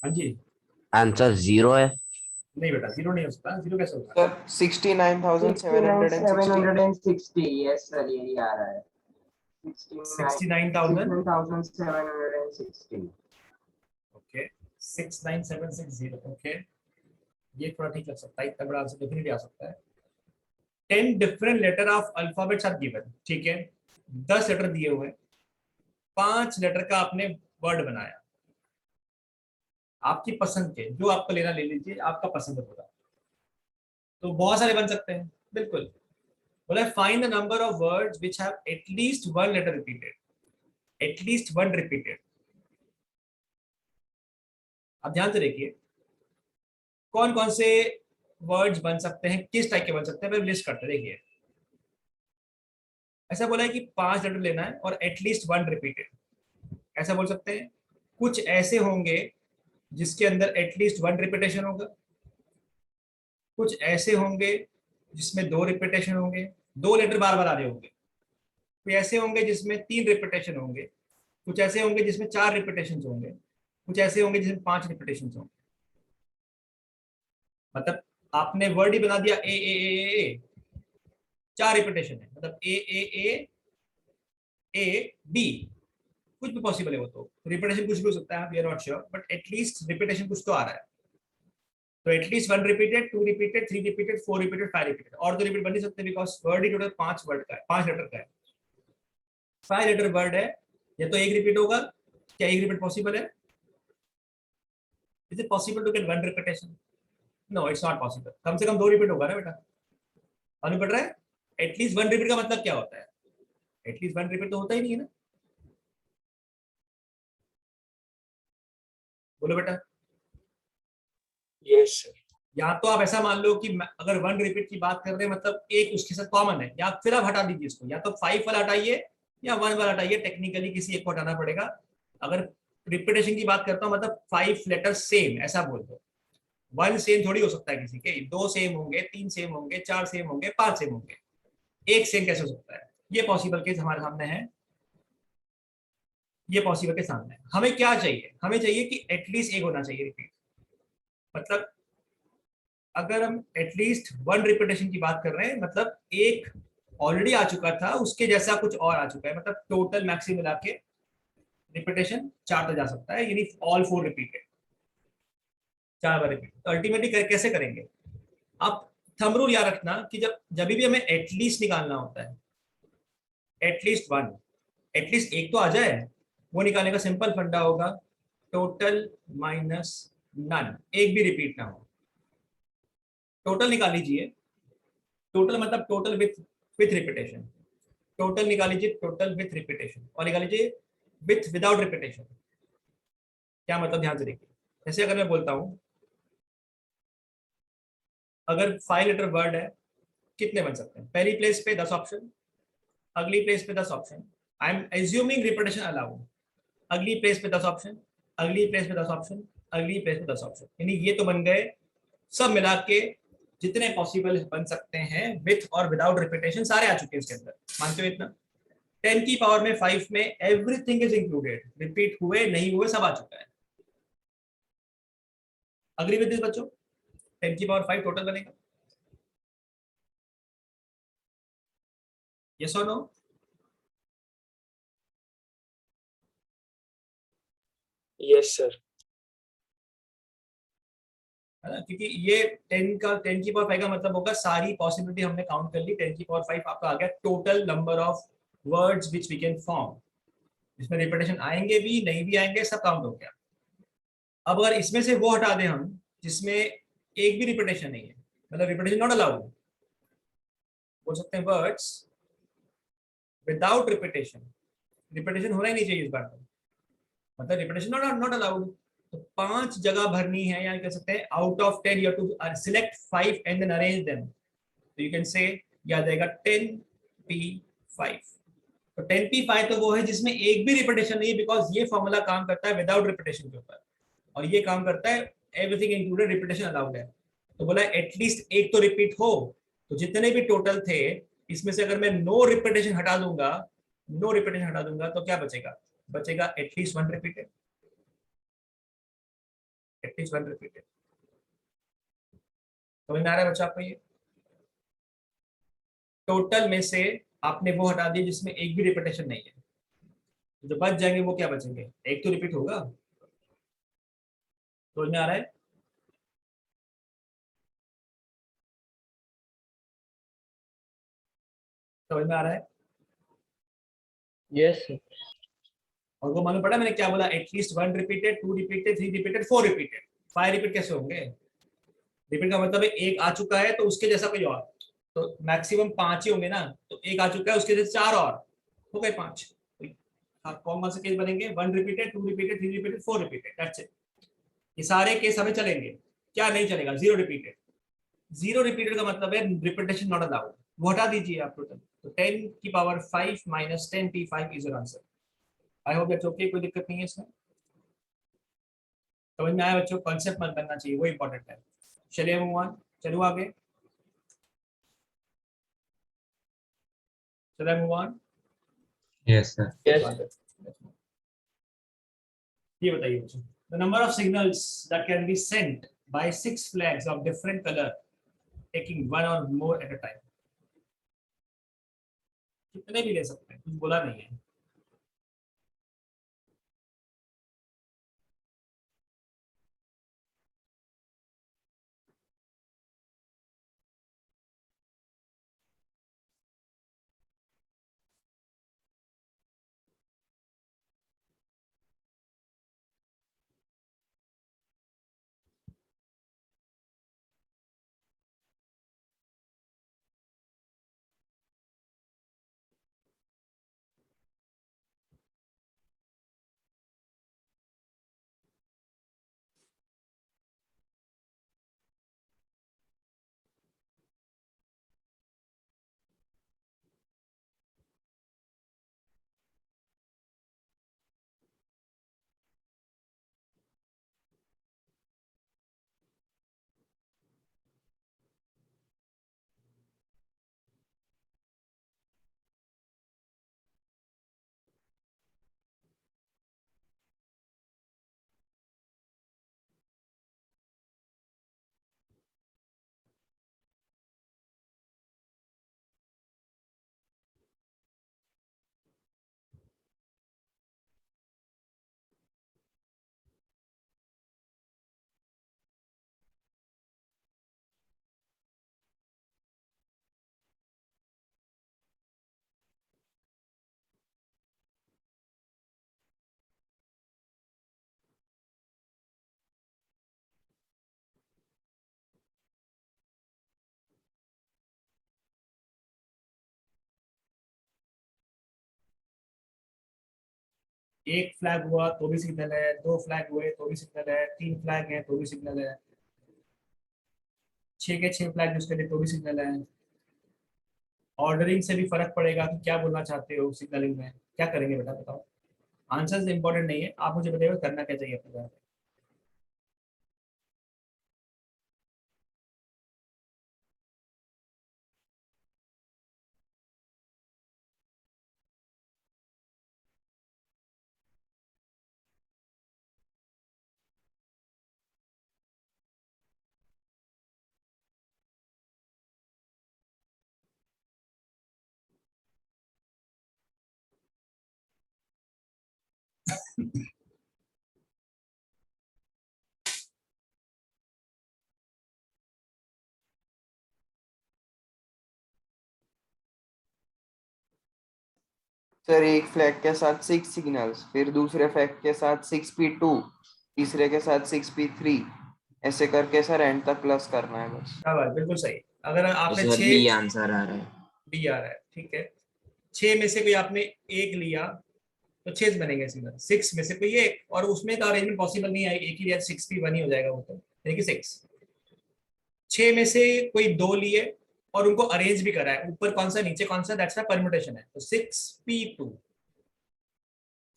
हाँ जी। आंसर 0 है। नहीं बेटा, जीरो नहीं हो सकता। जीरो कैसे होगा? सर 69,760। 69,760, यस सर, यही आ रहा है। 69,000 69,760। ओके, 69760 ओके, ये थोड़ा ठीक लग सकता है, इतना बड़ा आंसर डेफिनेटली आ सकता है। 10 different letter of alphabets are given, ठीक है, 10 लेटर दिए हुए, 5 लेटर का आपने वर्ड बनाया, आपकी पसंद के, जो आपको लेना ले लीजिए, आपका पसंद होगा। तो बहुत सारे बन सकते हैं, बिल्कुल। बोला find the number of words which have at least one letter repeated, at least one repeated. आप ध्यान से देखिए कौन कौन से वर्ड्स बन सकते हैं, किस टाइप के बन सकते हैं, मैं लिस्ट करते देखिए। ऐसा बोला है कि 5 लेटर लेना है और एटलीस्ट वन रिपीटेड, ऐसा बोल सकते हैं। कुछ ऐसे होंगे जिसके अंदर एटलीस्ट वन रिपीटेशन होगा, कुछ ऐसे होंगे जिसमें 2 रिपीटेशन होंगे, 2 लेटर बार बार आ रहे होंगे, कुछ ऐसे होंगे जिसमें 3 रिपीटेशन होंगे, कुछ ऐसे होंगे जिसमें 4 रिपीटेशन होंगे, कुछ ऐसे होंगे जिसमें 5 रिपीटेशन होंगे। मतलब आपने वर्ड ही बना दिया ए, 4 रिपीटेशन है, मतलब ए बी, कुछ भी पॉसिबल है। वो तो रिपीटेशन कुछ भी हो सकता है, we are not sure, but at least repetition कुछ तो आ रहा है। तो at least 1 repeated, 2 repeated, 3 repeated, 4 repeated, 5 repeated, और तो रिपीट बन नहीं सकते बिकॉज वर्ड ही टोटल 5 वर्ड का है, 5 लेटर का है, 5 लेटर वर्ड है। या तो एक रिपीट होगा, क्या एक रिपीट पॉसिबल है? Is it possible to get 1 repetition? No, it's not possible. कम से कम 2 रिपीट होगा ना बेटा, मालूम पड़ रहा है? एटलीस्ट 1 रिपीट का मतलब क्या होता है? एटलीस्ट 1 रिपीट तो होता ही नहीं है ना, बोलो बेटा। Yes, sir. या तो आप ऐसा मान लो कि अगर वन रिपीट की बात कर रहे हैं मतलब एक उसके साथ कॉमन है, या फिर आप हटा दीजिए इसको, या तो 5 वाला हटाइए या 1 वाला हटाइए, टेक्निकली किसी एक को हटाना पड़ेगा। अगर रिपीटेशन की बात करता हूँ मतलब 5 लेटर सेम ऐसा बोल दो। 1 सेम थोड़ी हो सकता है किसी के, 2 सेम होंगे, 3 सेम होंगे, 4 सेम होंगे, 5 सेम होंगे, एक सेम कैसे हो सकता है? ये पॉसिबल केस हमारे सामने है, ये पॉसिबल के सामने है। हमें क्या चाहिए? हमें चाहिए कि एटलीस्ट एक होना चाहिए रिपीट। मतलब अगर हम एटलीस्ट 1 रिपीटेशन की बात कर रहे हैं मतलब एक ऑलरेडी आ चुका था, उसके जैसा कुछ और आ चुका है, मतलब टोटल मैक्सिमम मिला के रिपीटेशन 4 तक जा सकता है, यानी ऑल 4 रिपीटेड, 4 बार रिपीट। तो अल्टीमेटली कैसे करेंगे? आप थंब रूल याद रखना कि जब जब भी हमें एटलीस्ट निकालना होता है, एटलीस्ट 1, एटलीस्ट एक तो आ जाए, वो निकालने का सिंपल फंडा होगा टोटल माइनस नन, एक भी रिपीट ना हो। टोटल निकाल लीजिए, टोटल मतलब टोटल विथ रिपीटेशन, टोटल निकाल लीजिए, टोटल विथ रिपीटेशन, और निकाल लीजिए विथ विदाउट रिपीटेशन। क्या मतलब, ध्यान से देखिए। जैसे अगर मैं बोलता हूं अगर 5 लेटर वर्ड है, कितने बन सकते हैं? पहली प्लेस पे 10 ऑप्शन, अगली प्लेस पे 10 option, I am assuming repetition allowed, अगली प्लेस पे 10 ऑप्शन, अगली प्लेस पे 10 ऑप्शन, अगली प्लेस पे 10 ऑप्शन, यानी ये तो बन गए सब मिला के जितने पॉसिबल बन सकते हैं विथ और विदाउट रिपीटेशन, सारे आ चुके हैं इसके अंदर। मानते हो इतना? 10 की पावर में 5 में एवरीथिंग इज इंक्लूडेड, रिपीट हुए नहीं हुए सब आ चुका है। अग्री विद दिस बच्चों? 10 की पावर 5 टोटल बनेगा, यस और नो? Yes, sir. है ना? क्योंकि ये 10 की पावर 5 का मतलब होगा सारी पॉसिबिलिटी हमने काउंट कर ली, 10 की पावर 5 आपका आ गया total number of words which we can form. इसमें रिपीटेशन आएंगे भी नहीं भी आएंगे, सब काउंट हो गया। अब अगर इसमें से वो हटा दें हम जिसमें एक भी रिपीटेशन नहीं है, मतलब रिपीटेशन नॉट अलाउड, बोल सकते हैं वर्ड्स विदाउट रिपीटेशन, रिपीटेशन होना ही नहीं चाहिए इस बार तो, मतलब रिपीटेशन नॉट नॉट अलाउड। तो 5 जगह भरनी है, या कह सकते हैं out of 10 you have to select 5 and then arrange them. तो यू कैन से याद आएगा 10p5। तो 10p5 तो वो है जिसमें एक भी रिपीटेशन नहीं है, बिकॉज ये फॉर्मूला काम करता है विदाउट रिपीटेशन के ऊपर, और ये काम करता है एवरीथिंग इंक्लूडेड, रिपीटेशन अलाउड है। तो बोला एटलीस्ट एक तो रिपीट हो। तो जितने भी टोटल थे इसमें से अगर मैं नो रिपीटेशन हटा दूंगा, नो रिपीटेशन हटा दूंगा तो क्या बचेगा? बचेगा एटलीस्ट 1 रिपीटेड, एटलीस्ट 1 रिपीटेड। समझ में आ रहा है बच्चा आपको? ये टोटल में से आपने वो हटा दिया जिसमें एक भी रिपीटेशन नहीं है, तो जो बच जाएंगे वो क्या बचेंगे? एक तो रिपीट होगा। समझ में आ रहा है? समझ में आ रहा है? Yes, sir. और वो मालूम पड़ा मैंने क्या बोला? At least 1 repeated, 2 repeated, 3 repeated, 4 repeated. 5 repeat कैसे होंगे? रिपीट का मतलब है एक आ चुका है तो उसके जैसा कोई और, तो मैक्सिमम 5 ही होंगे ना, तो एक आ चुका है उसके जैसे 4 और हो गए 5। कौन कौन से केस बनेंगे? 1 repeated, 2 repeated, 3 repeated, 4 repeated, that's it. ये सारे केस हमें चलेंगे। क्या नहीं चलेगा? 0 रिपीटेड। 0 रिपीटेड का मतलब है रिपीटेशन नॉट अलाउड, वो हटा दीजिए आप टोटल। तो 10 की power 5 minus 10p5 is your answer. I hope that's okay, कोई दिक्कत नहीं है इसमें? समझ में आया बच्चों? कॉन्सेप्ट मत बनना चाहिए, वो इंपॉर्टेंट है। चलिए मूव ऑन, चलो आगे, चलो move on. Yes, sir. Yes. ये बताइए बच्चों, the number of signals that can be sent by 6 flags of different colour taking one और मोर एट अ टाइम। कितने भी ले सकते हैं, कुछ बोला नहीं है। एक फ्लैग हुआ तो भी सिग्नल है, 2 फ्लैग हुए तो भी सिग्नल है, 3 फ्लैग है तो भी सिग्नल है, 6 के 6 फ्लैग उसके लिए तो भी सिग्नल है। ऑर्डरिंग से भी फर्क पड़ेगा कि क्या बोलना चाहते हो सिग्नलिंग में, क्या करेंगे बेटा बताओ। आंसर्स इंपॉर्टेंट नहीं है, आप मुझे बताइए करना क्या चाहिए अपने घर। सर एक फ्लैग के साथ 6 सिग्नल्स, फिर दूसरे फ्लैग के साथ 6p2, तीसरे के साथ 6p3, ऐसे करके सर एंड तक प्लस करना है बस। क्या बात, बिल्कुल सही। अगर आपने सर 6 बी आंसर आ रहा है। बी आ रहा है, ठीक है। 6 में से कोई आपने एक लिया तो 6 बनेंगे सिग्नल, 6 में से कोई एक, और उसमें तो अरेंजमेंट पॉसिबल नहीं है, एक ही लिया 6p1 ही हो जाएगा वो तो, यानी कि 6। 6 में से कोई 2 लिए और उनको अरेंज भी करा है, ऊपर कौन सा नीचे कौन सा, दैट्स परम्यूटेशन है, तो 6p2।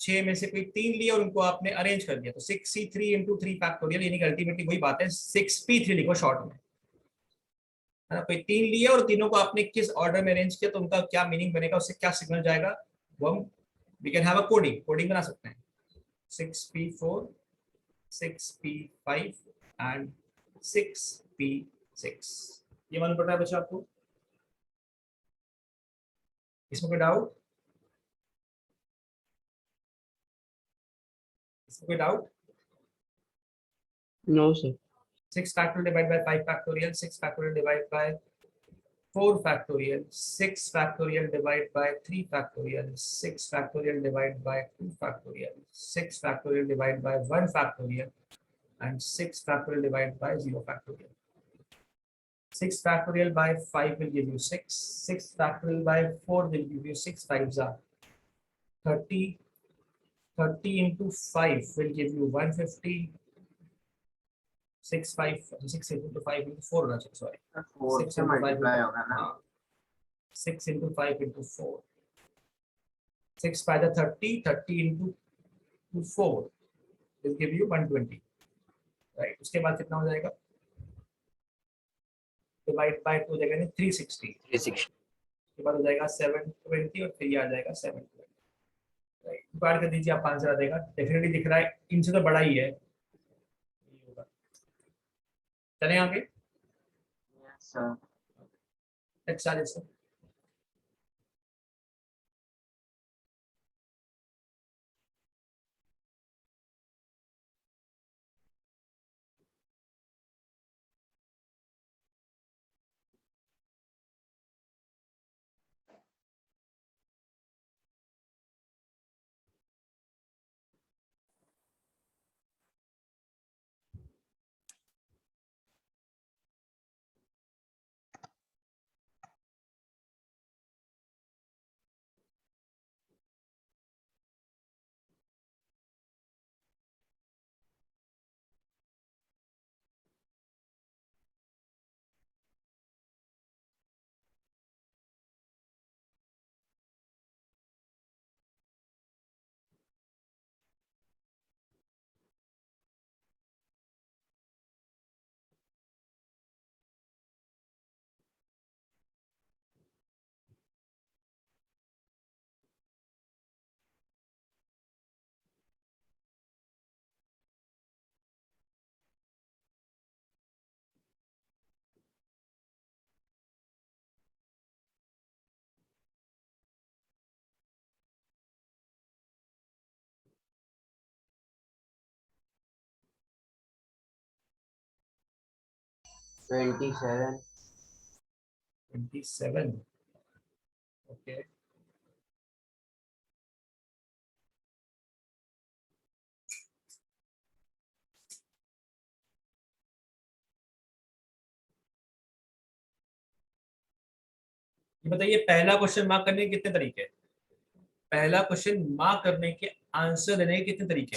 6 में से कोई 3 लिए और उनको आपने अरेंज कर दिया तो 6c3 इंटू 3 फैक्टोरियल, यानी कि अल्टीमेटली वही बात है, 6p3 लिखो शॉर्ट में, है ना। कोई 3 लिए और तीनों को आपने किस ऑर्डर में अरेंज किया तो उनका क्या मीनिंग बनेगा, उससे क्या सिग्नल जाएगा, वो हम we can have a coding बना सकते हैं। 6p4, 6p5 and 6p6। ये मालूम पड़ रहा है बच्चों आपको, इसमें कोई डाउट, इसमें कोई doubt. No, sir. 6 factorial divided by 5 factorial, 6 factorial divided by 4 factorial, 6 factorial divided by 3 factorial, 6 factorial divided by 2 factorial, 6 factorial divided by 1 factorial, and 6 factorial divided by 0 factorial. 6 factorial by 5 will give you 6, 6 factorial by 4 will give you 6 5s are 30, 30 into 5 will give you 150, 6 5 6 into 5 into 4 होना चाहिए, sorry, 4 6 से into 5 multiply होगा ना। हाँ, 6 into 5 into 4, 6 by the 30, 30 into 4 will give you 120, right। उसके बाद कितना हो जाएगा, डिवाइड बाय 2 हो जाएगा 360, 360। उसके बाद हो जाएगा 720 और फिर ये आ जाएगा 720, राइट। डिवाइड कर दीजिए, आप आंसर आ जाएगा, डेफिनेटली दिख रहा है इनसे तो बड़ा ही है, ये होगा। चलें आगे, Yes, sir. नेक्स्ट आ जाए। Twenty 27, okay. ये बताइए पहला क्वेश्चन मार्क करने के कितने तरीके हैं, पहला क्वेश्चन मार्क करने के आंसर देने के कितने तरीके?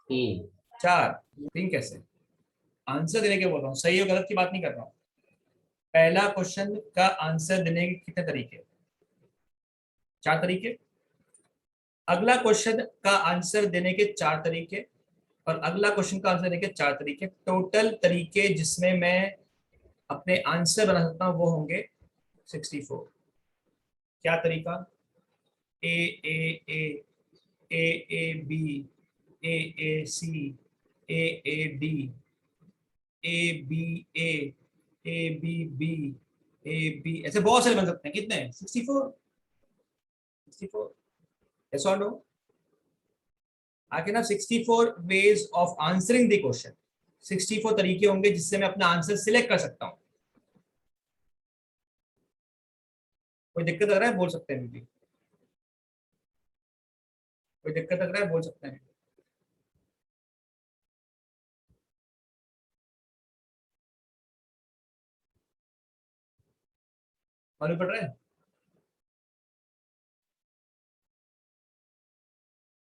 3। 4। 3 कैसे? आंसर देने के बोल रहा हूँ, सही और गलत की बात नहीं कर रहा हूँ। पहला क्वेश्चन का आंसर देने के कितने तरीके? 4 तरीके। अगला क्वेश्चन का आंसर देने के 4 तरीके और अगला क्वेश्चन का आंसर देने के 4 तरीके। टोटल तरीके जिसमें मैं अपने आंसर बना सकता हूँ वो होंगे 64। क्या तरीका? A A A A A B A A C A A D A B A B B A B, ऐसे बहुत सारे बन सकते हैं। कितने? 64। 64। yes or no? आगे ना 64 ways of answering the question, 64 तरीके होंगे जिससे मैं अपना आंसर सिलेक्ट कर सकता हूं। कोई दिक्कत लग रहा है बोल सकते हैं। भी कोई दिक्कत लग रहा है बोल सकते हैं। मालूम पड़ रहा है?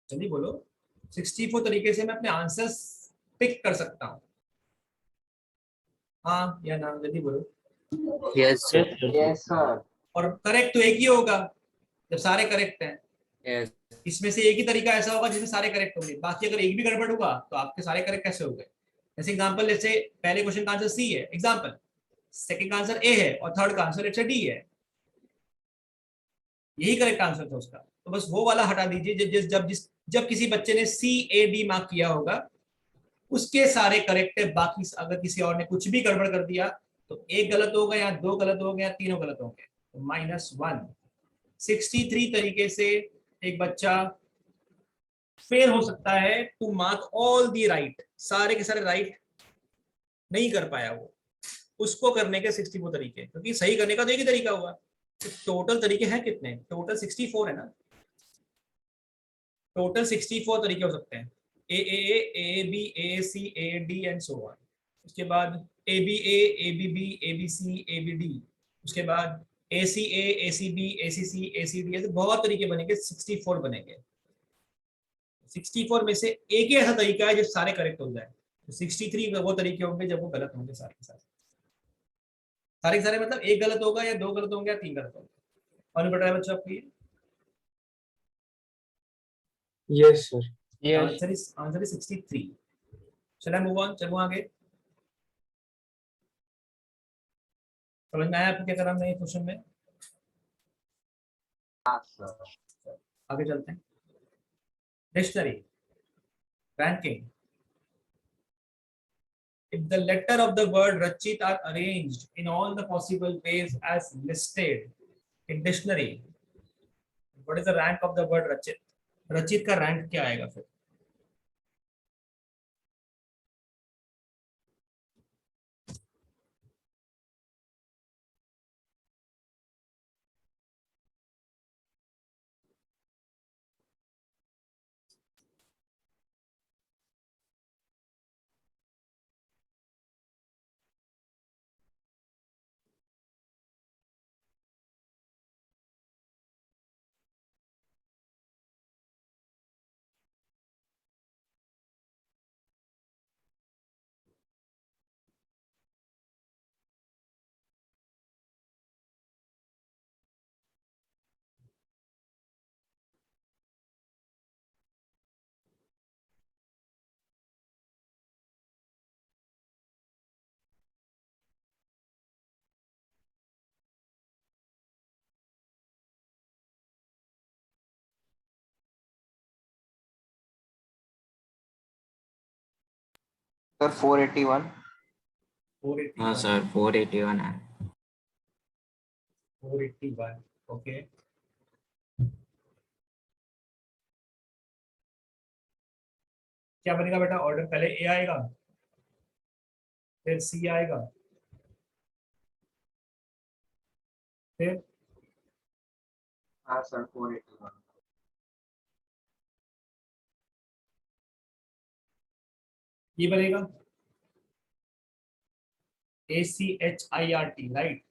जल्दी बोलो। 64 तरीके से मैं अपने आंसर्स पिक कर सकता हूँ। हाँ या ना, जल्दी बोलो। Yes, sir. Yes sir. और करेक्ट तो एक ही होगा जब सारे करेक्ट हैं। Yes. इसमें से एक ही तरीका ऐसा होगा जिसमें सारे करेक्ट होंगे, बाकी अगर एक भी गड़बड़ हुआ तो आपके सारे करेक्ट कैसे हो गए? जैसे एग्जांपल, जैसे पहले क्वेश्चन का आंसर सी है एग्जांपल, सेकंड का आंसर ए है और थर्ड का आंसर लेट्स से डी है। यही करेक्ट आंसर था उसका, तो बस वो वाला हटा दीजिए। जब किसी बच्चे ने सी ए डी मार्क किया होगा उसके सारे करेक्ट है, बाकी अगर किसी और ने कुछ भी गड़बड़ कर दिया तो एक गलत होगा या 2 गलत हो गए या 3 गलत होंगे, तो -1। 63 तरीके से एक बच्चा फेल हो सकता है to mark all the right, सारे के सारे राइट नहीं कर पाया वो, उसको करने के 64 तरीके, क्योंकि सही करने का तो एक ही तरीका हुआ। तो टोटल तरीके हैं कितने? टोटल 64 है ना। टोटल 64 तरीके हो सकते हैं। A B A C A D and so on. उसके बाद A B B A B C A B D, उसके बाद ए C B A C D, ऐसे बहुत तरीके बनेंगे, 64 बनेंगे। 64 में से एक ही ऐसा तरीका है जो सारे करेक्ट हो जाए, तो 63 वो तरीके होंगे जब वो गलत होंगे सारे के सारे। सारे के सारे मतलब एक गलत होगा या 2 गलत होंगे या 3 गलत होंगे। और बता रहा है बच्चों आपको ये Yes, sir. Yes. Answer is 63। चलो मूव ऑन, चलो आगे। समझ में आया आपको क्या करना है क्वेश्चन में? हाँ सर। आगे चलते हैं। Dictionary ranking. If the letter of the word Rachit are arranged in all the possible ways as listed in dictionary, what is the rank of the word Rachit? Rachit का rank क्या आएगा फिर? Sir 481। 481। हाँ sir 481 है। 481 okay. क्या बनेगा बेटा order? पहले ए आएगा फिर सी आएगा फिर हाँ सर 481। ये बनेगा ACHIRT, right?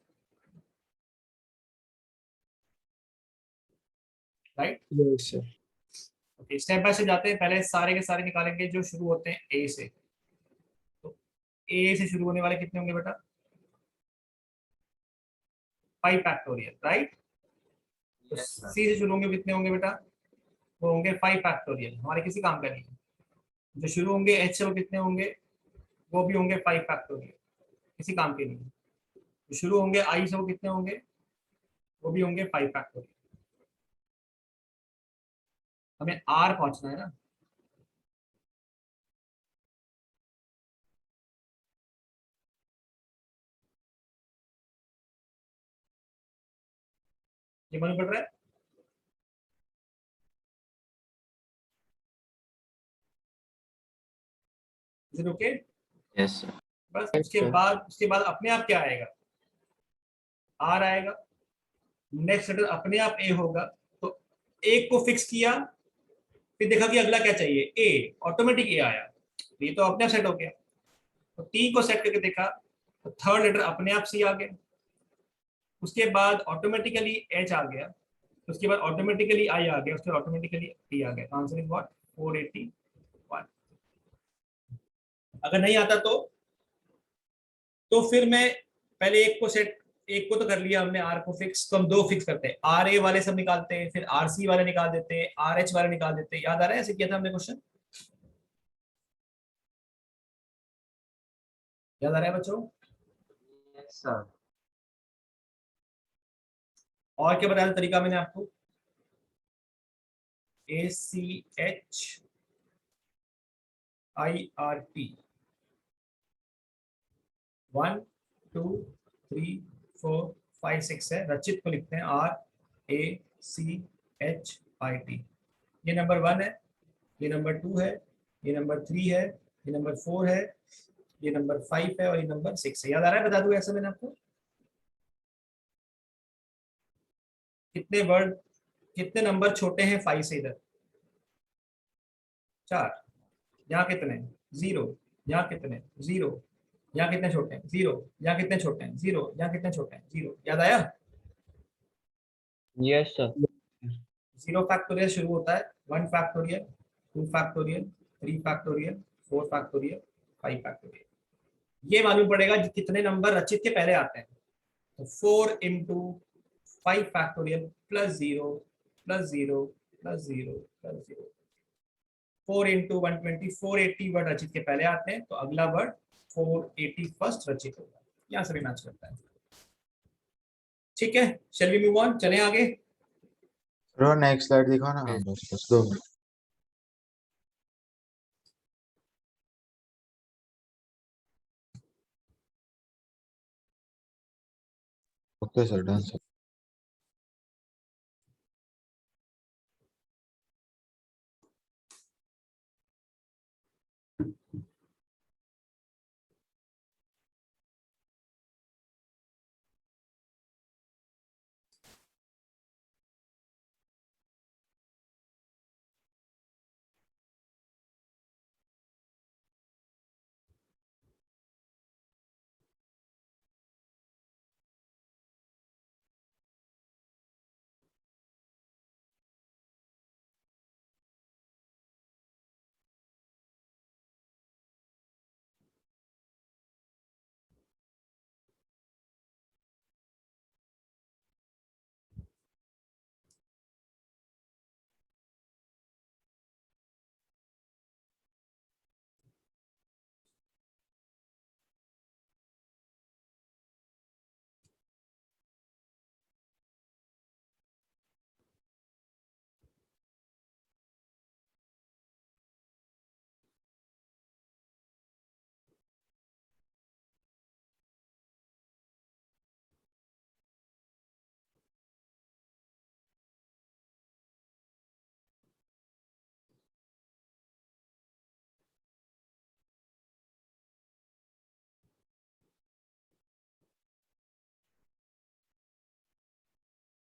Right? Yes, sir. Okay, step by step जाते हैं। पहले सारे के सारे निकालेंगे जो शुरू होते हैं ए से। तो ए से शुरू होने वाले कितने होंगे बेटा? 5 फैक्टोरियल, राइट? तो सी से शुरू होंगे कितने होंगे बेटा? वो होंगे 5 फैक्टोरियल, हमारे किसी काम का नहीं है। जो शुरू होंगे एच से वो कितने होंगे? वो भी होंगे 5 फैक्टोरियल, किसी काम के नहीं है। जो शुरू होंगे आई से वो कितने होंगे? वो भी होंगे 5 फैक्टोरियल। हमें आर पहुंचना है ना। ये मालूम पड़ रहा है? Is it okay? Yes, sir. बस Yes, sir. उसके बाद अपने आप क्या आएगा? आर आएगा। नेक्स्ट लेटर अपने आप ए होगा। तो एक को फिक्स किया, फिर देखा कि अगला क्या चाहिए, ए, ऑटोमेटिक ए आया। तो ये तो अपने आप सेट हो गया। तो टी को सेट करके देखा तो थर्ड लेटर अपने आप सी आ गया। उसके बाद ऑटोमेटिकली एच आ गया। उसके बाद ऑटोमेटिकली आई आ गया। उसके बाद ऑटोमेटिकली टी आ गया। Answer is what? 481। अगर नहीं आता तो फिर मैं पहले एक को तो कर लिया हमने, आर को फिक्स। तो हम दो फिक्स करते हैं, आर ए वाले सब निकालते हैं, फिर आर सी वाले निकाल देते हैं, आर एच वाले निकाल देते हैं। याद आ रहा है ऐसे किया था हमने क्वेश्चन? याद आ रहा है बच्चों? Yes, sir. और क्या बताया था तरीका मैंने आपको? A C H I R T, 1 2 3 4 5 6 है। रचित को लिखते हैं R A C H I T. ये नंबर 1 है, ये नंबर 2 है, ये नंबर 3 है, ये नंबर 4 है, ये नंबर 5 है और ये नंबर 6 है। याद आ रहा है? बता दूं ऐसा मैंने आपको? कितने वर्ड, कितने नंबर छोटे हैं 5 से? इधर 4। यहाँ कितने? 0। यहाँ कितने? 0। यहाँ कितने छोटे हैं? 0। यहाँ कितने छोटे हैं? 0। यहाँ कितने छोटे हैं? 0। याद आया? Yes, sir. 0 फैक्टोरियल शुरू होता है, 1 factorial, 2 factorial, 3 factorial, 4 factorial, 5 factorial. ये मालूम पड़ेगा कि कितने नंबर रचित के पहले आते हैं। तो 4 into 5 factorial plus 0 plus 0 plus 0 plus 0। 4 into 120, 480 word रचित के पहले आते हैं। तो अगला वर्ड 480 फर्स्ट रचित होगा। यहाँ से भी मैच करता है। ठीक है, शैल वी मूव ऑन, चलें आगे। ब्रो नेक्स्ट स्लाइड दिखाओ ना। हाँ बस 2 minute. Okay sir, done sir.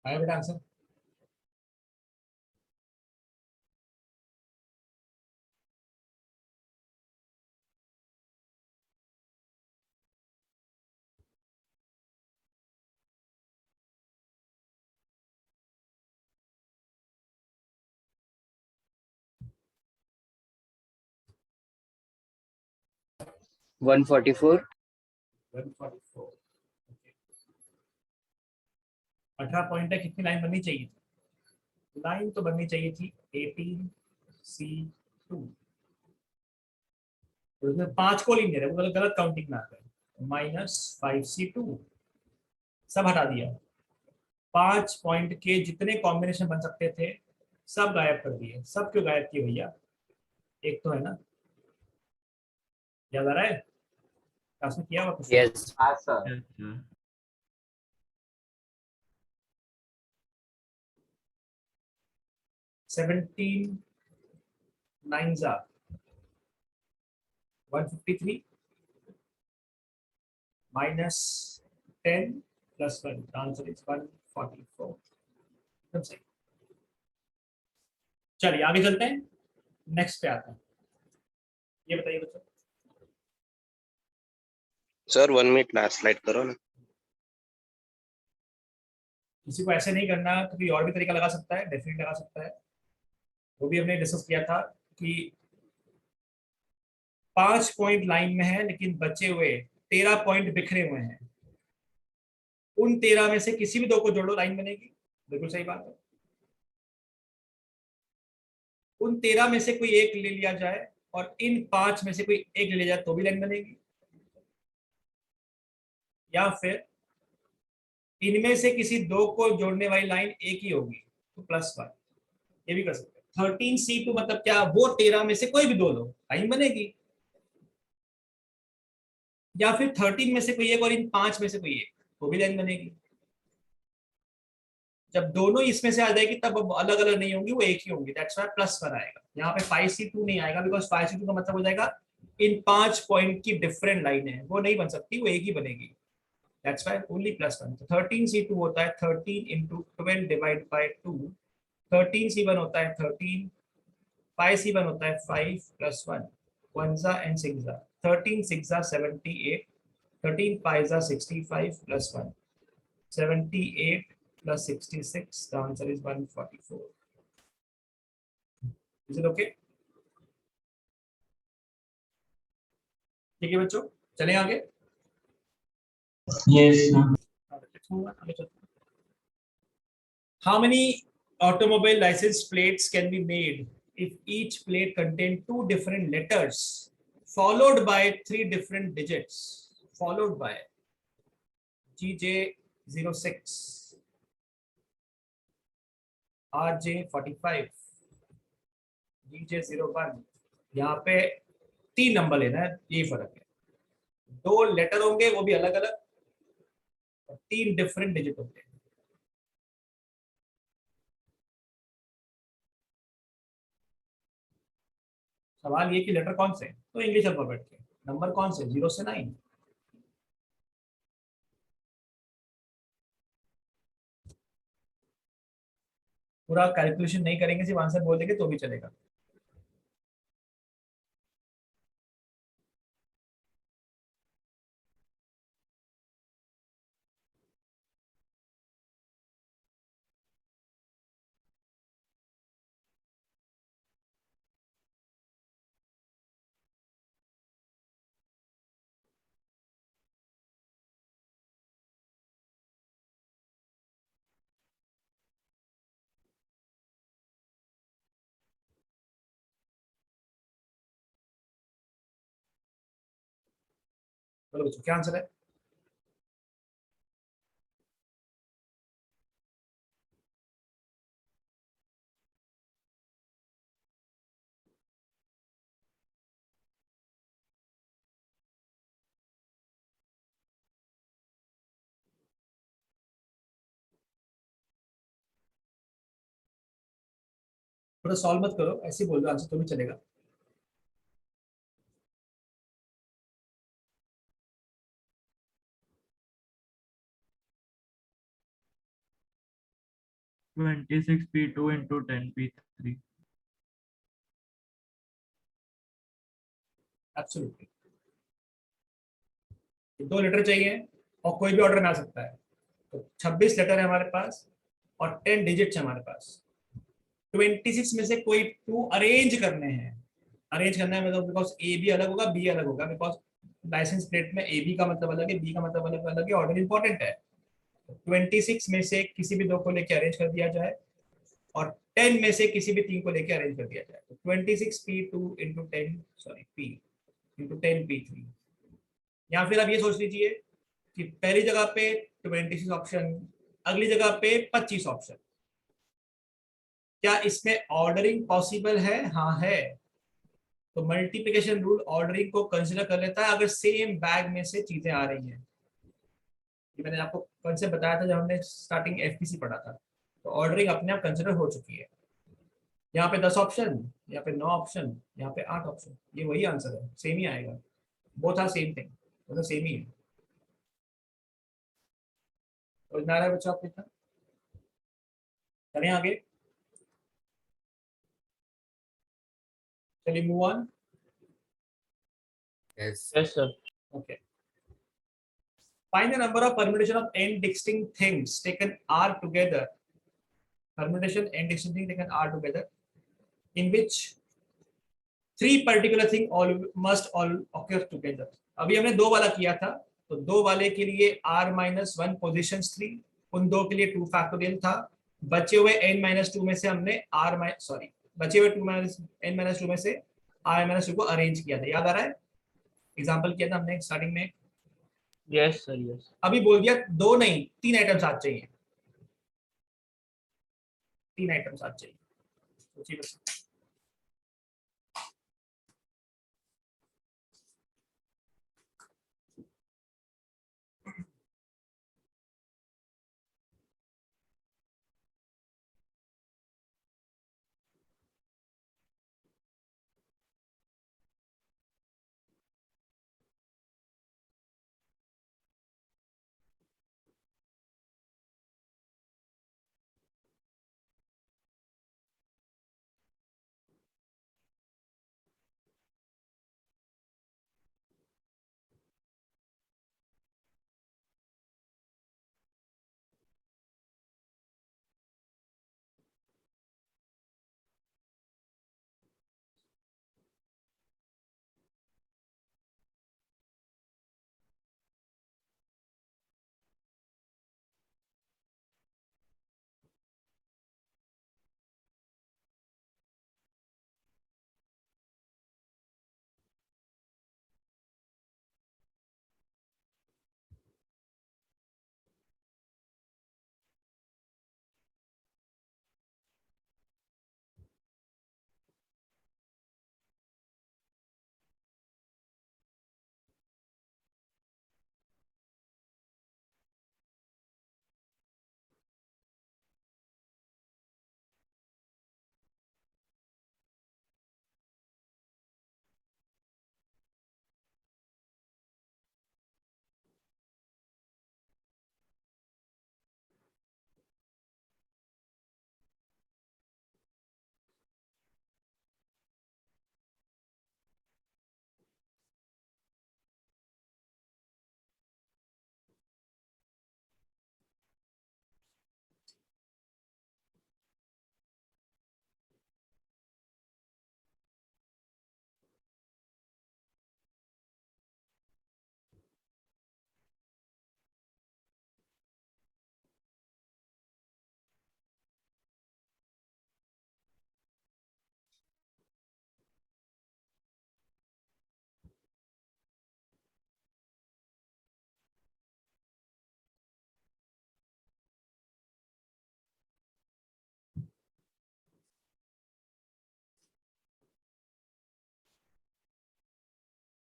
आया बेटा आंसर? 144. 144। 18 पॉइंट है, कितनी लाइन बननी चाहिए थी? लाइन तो बननी चाहिए थी 18C2। तो उसमें 5 को नहीं दे रहे, वो गलत काउंटिंग में आता है। -5C2 सब हटा दिया। 5 पॉइंट के जितने कॉम्बिनेशन बन सकते थे सब गायब कर दिए। सब क्यों गायब किए भैया? एक तो है ना, याद आ रहा है क्लास में किया हुआ कुछ? Yes. हाँ sir. Yes, sir. 17 9s are 153 minus 10 plus 1. The answer is 144. एकदम सही। चलिए आगे चलते हैं, नेक्स्ट पे आते हैं। ये बताइए बच्चों। सर 1 मिनट लास्ट स्लाइड करो ना। किसी को ऐसे नहीं करना, क्योंकि और भी तरीका लगा सकता है, डेफिनेटली लगा सकता है। वो भी हमने डिस्कस किया था कि 5 पॉइंट लाइन में है लेकिन बचे हुए 13 पॉइंट बिखरे हुए हैं। उन 13 में से किसी भी 2 को जोड़ो, लाइन बनेगी। बिल्कुल सही बात है। उन 13 में से कोई एक ले लिया जाए और इन 5 में से कोई एक ले लिया जाए तो भी लाइन बनेगी, या फिर इनमें से किसी 2 को जोड़ने वाली लाइन एक ही होगी तो +1। ये भी कर सकते हैं। 13C2 मतलब क्या? वो 13 में से कोई भी 2 लो, लाइन बनेगी। या फिर 13 में से कोई एक और इन 5 में से कोई एक, तो भी लाइन बनेगी। जब दोनों इसमें से आ जाएगी तब अलग अलग नहीं होंगी, वो एक ही होंगी। दैट्स व्हाई +1 आएगा। यहाँ पे 5C2 नहीं आएगा, बिकॉज 5C2 का मतलब हो जाएगा इन 5 पॉइंट की डिफरेंट लाइन है, वो नहीं बन सकती, वो एक ही बनेगी। That's why only +1। तो 13C2 होता है 13 × 12 डिवाइड बाय 2। 13C1 होता है 13, 5C1 होता है 5 + 1 1 and 6 13 6 78, 13 5 65 + 1 78 + 66. The answer is 144. Is it okay? ठीक है बच्चों, चलें आगे। Yes, sir. How many automobile license plates can be made if each plate contain 2 different letters followed by 3 different digits? Followed by GJ06, RJ45, GJ01। यहाँ पे 3 number लेना है, यही फर्क है। 2 लेटर होंगे, वो भी अलग अलग, और 3 डिफरेंट डिजिट होंगे। सवाल ये कि लेटर कौन से, तो इंग्लिश अल्फाबेट के। नंबर कौन से? 0 से 9। पूरा कैलकुलेशन नहीं करेंगे, सिर्फ आंसर बोल देंगे तो भी चलेगा। बोलो बच्चों, क्या आंसर है? थोड़ा सॉल्व मत करो, ऐसे ही बोल दो आंसर तो भी चलेगा। (26P2 × 10P3). एब्सोल्युटली। 2 लेटर चाहिए और कोई भी ऑर्डर में आ सकता है। तो 26 लेटर है हमारे पास और 10 डिजिट्स है हमारे पास। 26 में से कोई 2 अरेंज करने हैं। अरेंज करना है मतलब बिकॉज ए भी अलग होगा, बी अलग होगा, बिकॉज लाइसेंस प्लेट में ए बी का मतलब अलग है, बी का मतलब अलग अलग है, ऑर्डर इंपॉर्टेंट है। 26 में से किसी भी दो को लेके अरेंज कर दिया जाए और 10 में से किसी भी तीन को लेके अरेंज कर दिया जाए, तो 26p2 into 10, sorry p into 10p3। या फिर आप ये सोच लीजिए कि पहली जगह पे 26 ऑप्शन, अगली जगह पे 25 ऑप्शन। क्या इसमें ऑर्डरिंग पॉसिबल है? हाँ है। तो मल्टीप्लिकेशन रूल ऑर्डरिंग को कंसिडर कर लेता है अगर सेम बैग में से चीजें आ रही हैं। ये मैंने आपको कॉन्सेप्ट बताया था जब हमने स्टार्टिंग एफपीसी पढ़ा था। तो ऑर्डरिंग अपने आप कंसिडर हो चुकी है। यहाँ पे 10 ऑप्शन, यहाँ पे 9 ऑप्शन, यहाँ पे 8 ऑप्शन, ये वही आंसर है, सेम ही आएगा। बोथ आर सेम थिंग, दोनों सेम ही है। तो ना रहा है बच्चा आपको इतना? चलिए आगे, चलिए move on. Yes. Yes, sir. Okay. Find the number of permutation of n distinct things taken R together. Permutation n distinct things taken R together, in which three particular thing all must all occur together. अभी हमने दो वाला किया था, तो दो वाले के लिए r-1 पोजिशंस थी, उन दो के लिए 2 फैक्टोरियल था। बचे हुए n-2 में से हमने बचे हुए n-2 में से r-2 को अरेंज किया था, याद आ रहा है? एग्जांपल किया था हमने स्टार्टिंग में। Yes, sir. Yes. अभी बोल दिया दो नहीं, 3 आइटम साथ चाहिए, 3 आइटम साथ चाहिए। सोचिए बस।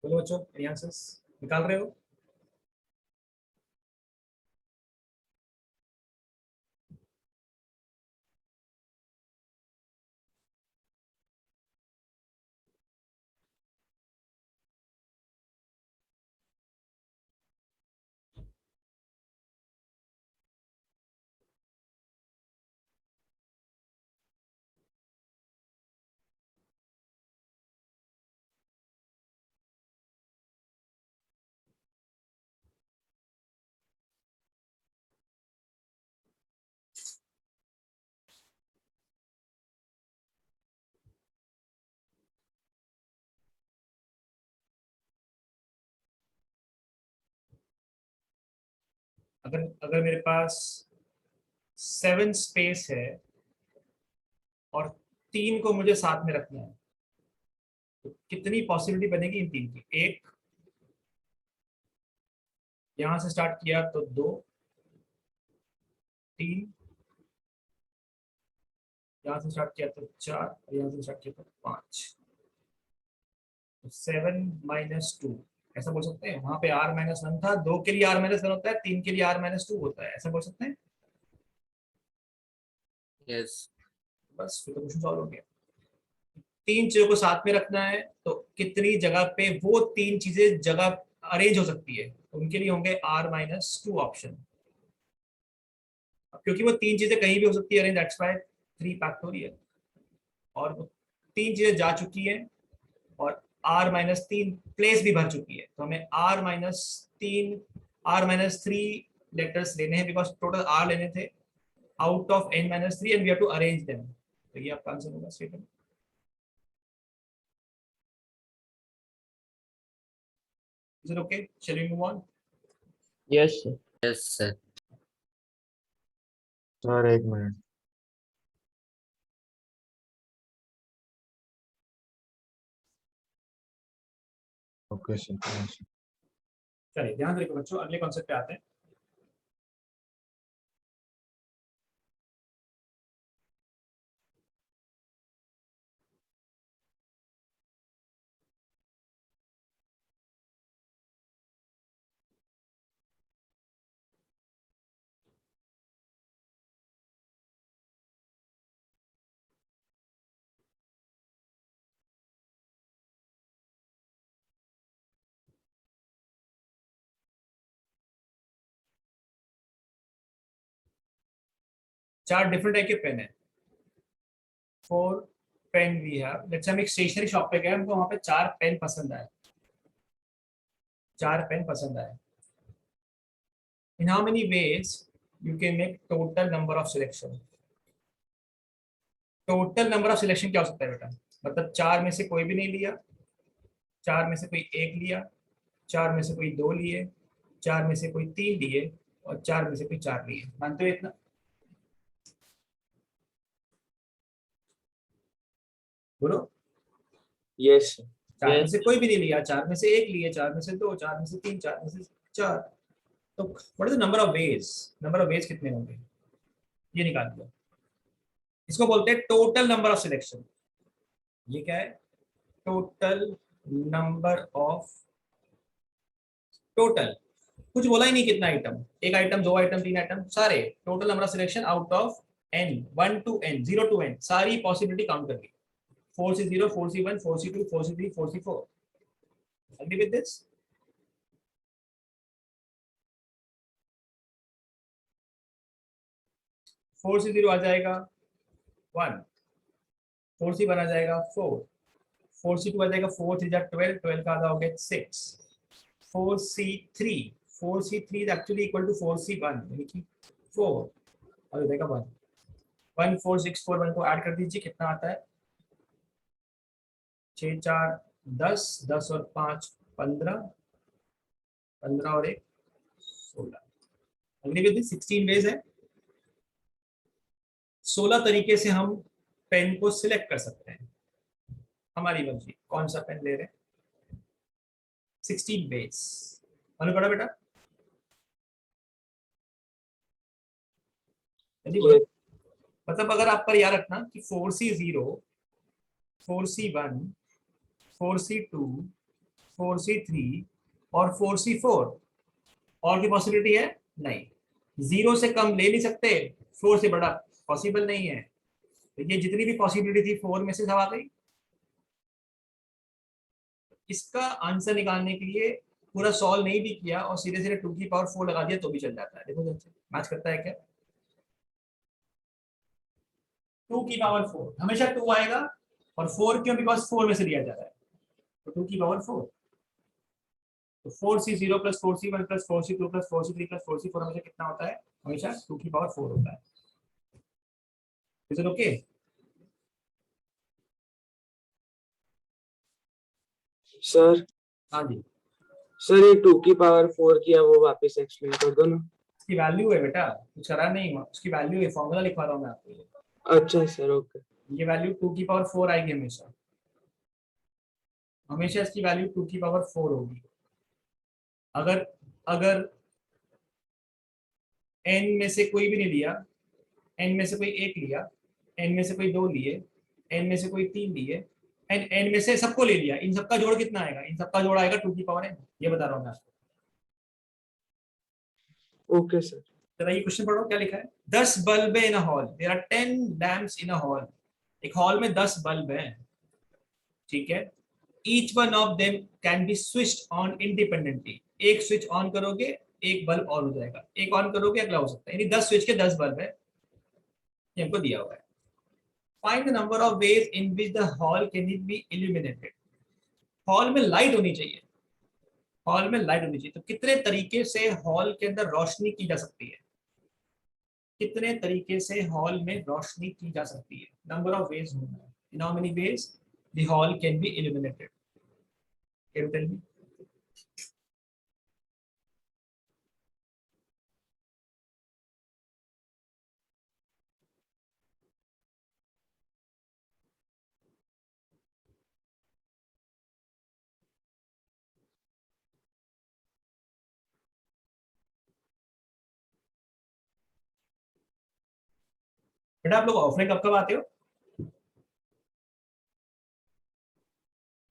बोलो बच्चों, आंसर्स निकाल रहे हो? अगर अगर मेरे पास 7 स्पेस है और 3 को मुझे साथ में रखना है, तो कितनी पॉसिबिलिटी बनेगी इन 3 की? एक, यहां से स्टार्ट किया तो 2, 3, यहां से स्टार्ट किया तो 4, और यहां से स्टार्ट किया तो 5। 7 माइनस 2 ऐसा बोल सकते हैं। वहां पे r-1 था, 2 के लिए r-1 होता है, 3 के लिए r-2 होता है, ऐसा बोल सकते हैं। Yes. बस फिर तो क्वेश्चन सॉल्व हो गया। 3 चीजों को साथ में रखना है, तो कितनी जगह पे वो 3 चीजें जगह अरेंज हो सकती है, तो उनके लिए होंगे r-2 ऑप्शन। क्योंकि वो 3 चीजें कहीं भी हो सकती है अरेंज, दैट्स व्हाई 3 फैक्टोरियल। और वो 3 चीजें जा चुकी है और r-3 प्लेस भी भर चुकी है, तो हमें r-3 लेटर्स लेने हैं, बिकॉज टोटल r लेने थे out of n-3 and we have to arrange them. तो ये आपका आंसर होगा statement. Is it okay? Shall we move on? Yes, sir. Yes, sir. Sir 1 minute. Okay sir. चलिए ध्यान रखो बच्चों, अगले कॉन्सेप्ट पे आते हैं। चार डिफरेंट टाइप के पेन है। 4 पेन वी हैव। लेट्स हम एक स्टेशनरी शॉप पे गए, हमको वहां पे 4 पेन पसंद आए। 4 पेन पसंद आए। इन how many ways you can make total number of selection? Total number of selection क्या हो सकता है बेटा? मतलब 4 में से कोई भी नहीं लिया, 4 में से कोई 1 लिया, 4 में से कोई 2 लिए, 4 में से कोई 3 लिए, और 4 में से कोई 4 लिए। मानते हो इतना? बोलो। Yes, sir. 4 में Yes. से कोई भी नहीं लिया, 4 में से 1 लिए, 4 में से 2, 4 में से 3, 4 में से 4। तो what is the number of ways? Number of ways कितने होंगे ये निकाल दो। इसको बोलते हैं टोटल नंबर ऑफ सिलेक्शन। ये क्या है? टोटल नंबर ऑफ, टोटल कुछ बोला ही नहीं कितना आइटम, 1 आइटम, 2 आइटम, 3 आइटम, सारे total number of selection out of n, 1 to n, 0 to n, सारी पॉसिबिलिटी काउंट करके 4C0, 4C1, 4C2, 4C3, 4C4। Agree with this? Four C 0 आ जाएगा 1, 4C1 आ जाएगा 4, 4C2 आ जाएगा 4 3 12, 12 का आधा हो गया 6, 4C3, 4C3 is actually equal to 4C1 यानी कि 4 और इधर का 1, 1 4 6 4 1 को ऐड कर दीजिए, कितना आता है? 6 4 10, 10 और 5 15, 15 और 1 16। अगली विधि 16 वेज है। 16 तरीके से हम पेन को सिलेक्ट कर सकते हैं। हमारी मर्जी कौन सा पेन ले रहे हैं। 16 वेज मालूम पड़ा बेटा? मतलब अगर आप पर याद रखना कि 4C0, 4C1, 4C2, 4C3 और 4C4 और की पॉसिबिलिटी है नहीं। 0 से कम ले नहीं सकते, 4 से बड़ा पॉसिबल नहीं है। तो ये जितनी भी पॉसिबिलिटी थी 4 में से सब आ गई। इसका आंसर निकालने के लिए पूरा सॉल्व नहीं भी किया और सीधे सीधे 2 की पावर 4 लगा दिया तो भी चल जाता है। देखो मैच करता है क्या? 2 की पावर 4 हमेशा 2 आएगा, और 4 क्यों? बिकॉज 4 में से लिया जा रहा है, तो 2 की पावर 4। तो 4C0 plus 4C1 plus 4C2 plus 4C3 plus 4C4 हमेशा कितना होता है? हमेशा 2 की पावर 4 होता है। Is it okay? सर हाँ जी। सर ये 2 की पावर 4 किया वो वापस एक्सप्लेन कर दो ना। उसकी वैल्यू है बेटा, कुछ करा नहीं हुआ, उसकी वैल्यू है, फॉर्मूला लिखवा रहा हूँ मैं आपको ये। अच्छा सर, ओके। ये वैल्यू 2 की पावर 4 आएगी हमेशा, हमेशा इसकी वैल्यू 2 की पावर 4 होगी। अगर अगर n में से कोई भी नहीं लिया, n में से कोई एक लिया, n में से कोई दो लिए, n में से कोई तीन लिए, n में से सबको ले लिया, इन सबका जोड़ कितना आएगा? इन सबका जोड़ आएगा 2 की पावर n। ये बता रहा हूँ मैं आपको। Okay sir. जरा ये क्वेश्चन पढ़ो क्या लिखा है। 10 bulb in a hall, there are 10 lamps in a hall. एक हॉल में 10 बल्ब हैं, ठीक है। Each one of them can be switched on independently. एक स्विच ऑन करोगे एक बल्ब ऑन हो जाएगा, एक ऑन करोगे अगला हो सकता है, यानी 10 स्विच के 10 बल्ब है, ये हमको दिया हुआ है। Find the number of ways in which the hall can be illuminated. Hall में लाइट होनी चाहिए, हॉल में लाइट होनी चाहिए, तो कितने तरीके से हॉल के अंदर रोशनी की जा सकती है? कितने तरीके से हॉल में रोशनी की जा सकती है? नंबर ऑफ वेज होना है। In how many ways the hall can be illuminated? Can you tell me? बेटा आप लोग ऑफलाइन कब कब आते हो?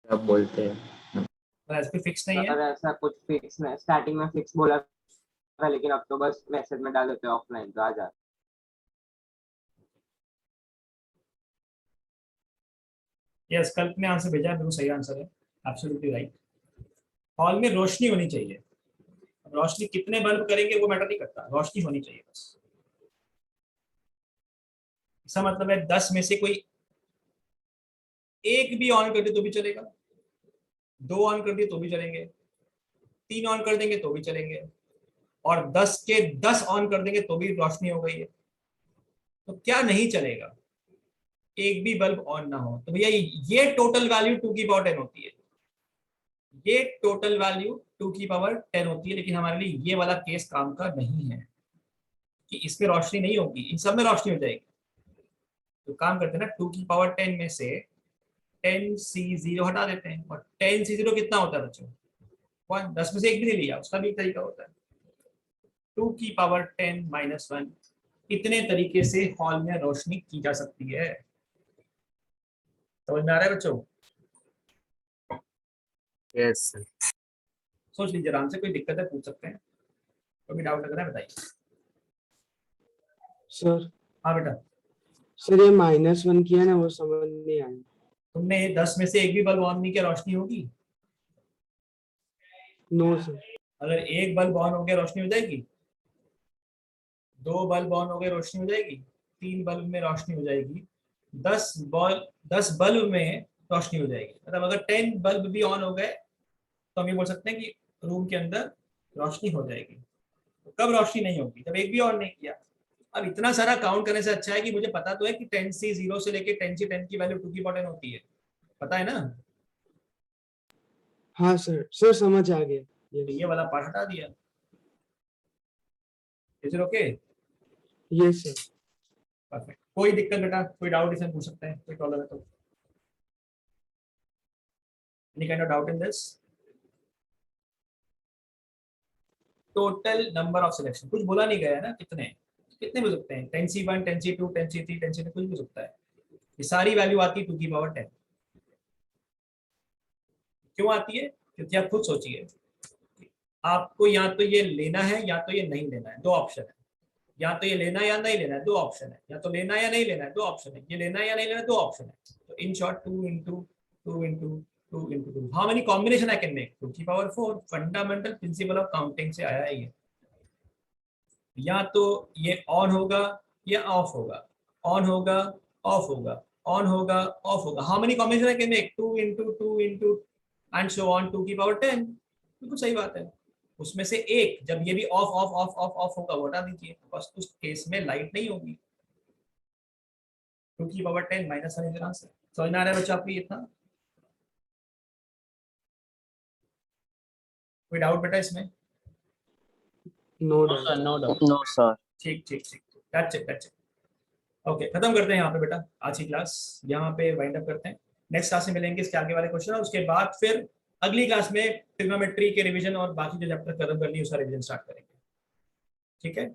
सब बोलते हैं। ऐसा कोई फिक्स नहीं है? सर ऐसा कुछ फिक्स नहीं, स्टार्टिंग में फिक्स बोला था लेकिन अब तो बस मैसेज में डाल देते हैं ऑफलाइन तो आ जाता। यस, कल्प ने आंसर भेजा है, बिल्कुल सही आंसर है, एब्सोल्युटली राइट। हॉल में रोशनी होनी चाहिए। रोशनी कितने बल्ब करेंगे वो मैटर नहीं करता, रोशनी होनी चाहिए बस। इसका मतलब है 10 में से कोई एक भी ऑन कर दे तो भी चलेगा, 2 ऑन कर दिए तो भी चलेंगे, 3 ऑन कर देंगे तो भी चलेंगे, और 10 के 10 ऑन कर देंगे तो भी रोशनी हो गई है। तो क्या नहीं चलेगा? एक भी बल्ब ऑन ना हो। तो भैया ये टोटल वैल्यू 2 की पावर 10 होती है, ये टोटल वैल्यू 2 की पावर 10 होती है। लेकिन हमारे लिए ये वाला केस काम का नहीं है कि इसमें रोशनी नहीं होगी, इन सब में रोशनी हो जाएगी। तो काम करते हैं ना, 2 की पावर 10 में से 10c0 हटा देते हैं, और 10c0 कितना होता है बच्चों? 1। 10 में से एक भी नहीं लिया, उसका भी एक तरीका होता है। 2 की पावर 10 माइनस 1, इतने तरीके से हॉल में रोशनी की जा सकती है। समझ में आ रहा है बच्चों? Yes sir. सोच लीजिए आराम से, कोई दिक्कत है पूछ सकते हैं, कोई डाउट लग रहा है बताइए। सर हाँ बेटा, सर ये -1 किया ना, वो समझ नहीं आया। तुमने 10 में से एक भी बल्ब ऑन नहीं किया, रोशनी होगी? No sir. अगर एक बल्ब ऑन हो गया रोशनी हो जाएगी, 2 बल्ब ऑन हो गए रोशनी हो जाएगी, 3 बल्ब में रोशनी हो जाएगी, 10 बल्ब में रोशनी हो जाएगी। मतलब अगर 10 बल्ब भी ऑन हो गए तो हम ये बोल सकते हैं कि रूम के अंदर रोशनी हो जाएगी। तो कब रोशनी नहीं होगी? जब एक भी ऑन नहीं किया। अब इतना सारा काउंट करने से अच्छा है कि मुझे पता तो है कि 10c0 से लेके 10c10 की वैल्यू 2 की पावर 10 होती है, पता है ना? हाँ सर, सर समझ आ गया। तो ये वाला पार्ट हटा दिया। Is it okay? Yes sir. Perfect. कोई दिक्कत बेटा, कोई डाउट इसमें पूछ सकते हैं, कोई प्रॉब्लम है तो? Any kind of doubt in this? Total number of selection कुछ बोला नहीं गया है ना, कितने कितने हो सकते हैं? 10c1 10c2 10c3 10c4, कुछ भी हो सकता है। ये सारी वैल्यू आती है 2 की पावर 10। क्यों आती है? क्योंकि आप खुद सोचिए, आपको या तो ये लेना है या तो ये नहीं लेना है, 2 ऑप्शन है। या तो ये लेना है या नहीं लेना है, 2 ऑप्शन है। या तो लेना है या नहीं लेना है, 2 ऑप्शन है। ये लेना है या नहीं लेना है, 2 ऑप्शन है। तो in short 2 into 2 into 2 into 2, how many combination I can make? 2 की power 4। Fundamental principle of counting से आया है ये। या तो ये ऑन होगा या ऑफ होगा, ऑन होगा ऑफ होगा, ऑन होगा ऑफ होगा। How many combination I can make? 2 into 2 into and so on 2 की पावर 10। बिल्कुल सही बात है। उसमें से एक, जब ये भी of of of of of होगा वो हटा दीजिए, बस उस केस में लाइट नहीं होगी। 2 की पावर 10 माइनस 1 इज आंसर। समझ में आ रहा है बच्चा आपको ये था? कोई डाउट बेटा इसमें? No doubt. No doubt. No, sir. ठीक ठीक ठीक, दैट्स इट। ओके, खत्म करते हैं यहाँ पे बेटा आज की क्लास, यहाँ पे वाइंड अप करते हैं। नेक्स्ट क्लास में मिलेंगे इसके आगे वाले क्वेश्चन, और उसके बाद फिर अगली क्लास में ट्रिग्नोमेट्री के रिवीजन और बाकी जो चैप्टर खत्म करनी है उसका रिवीजन स्टार्ट करेंगे। ठीक है।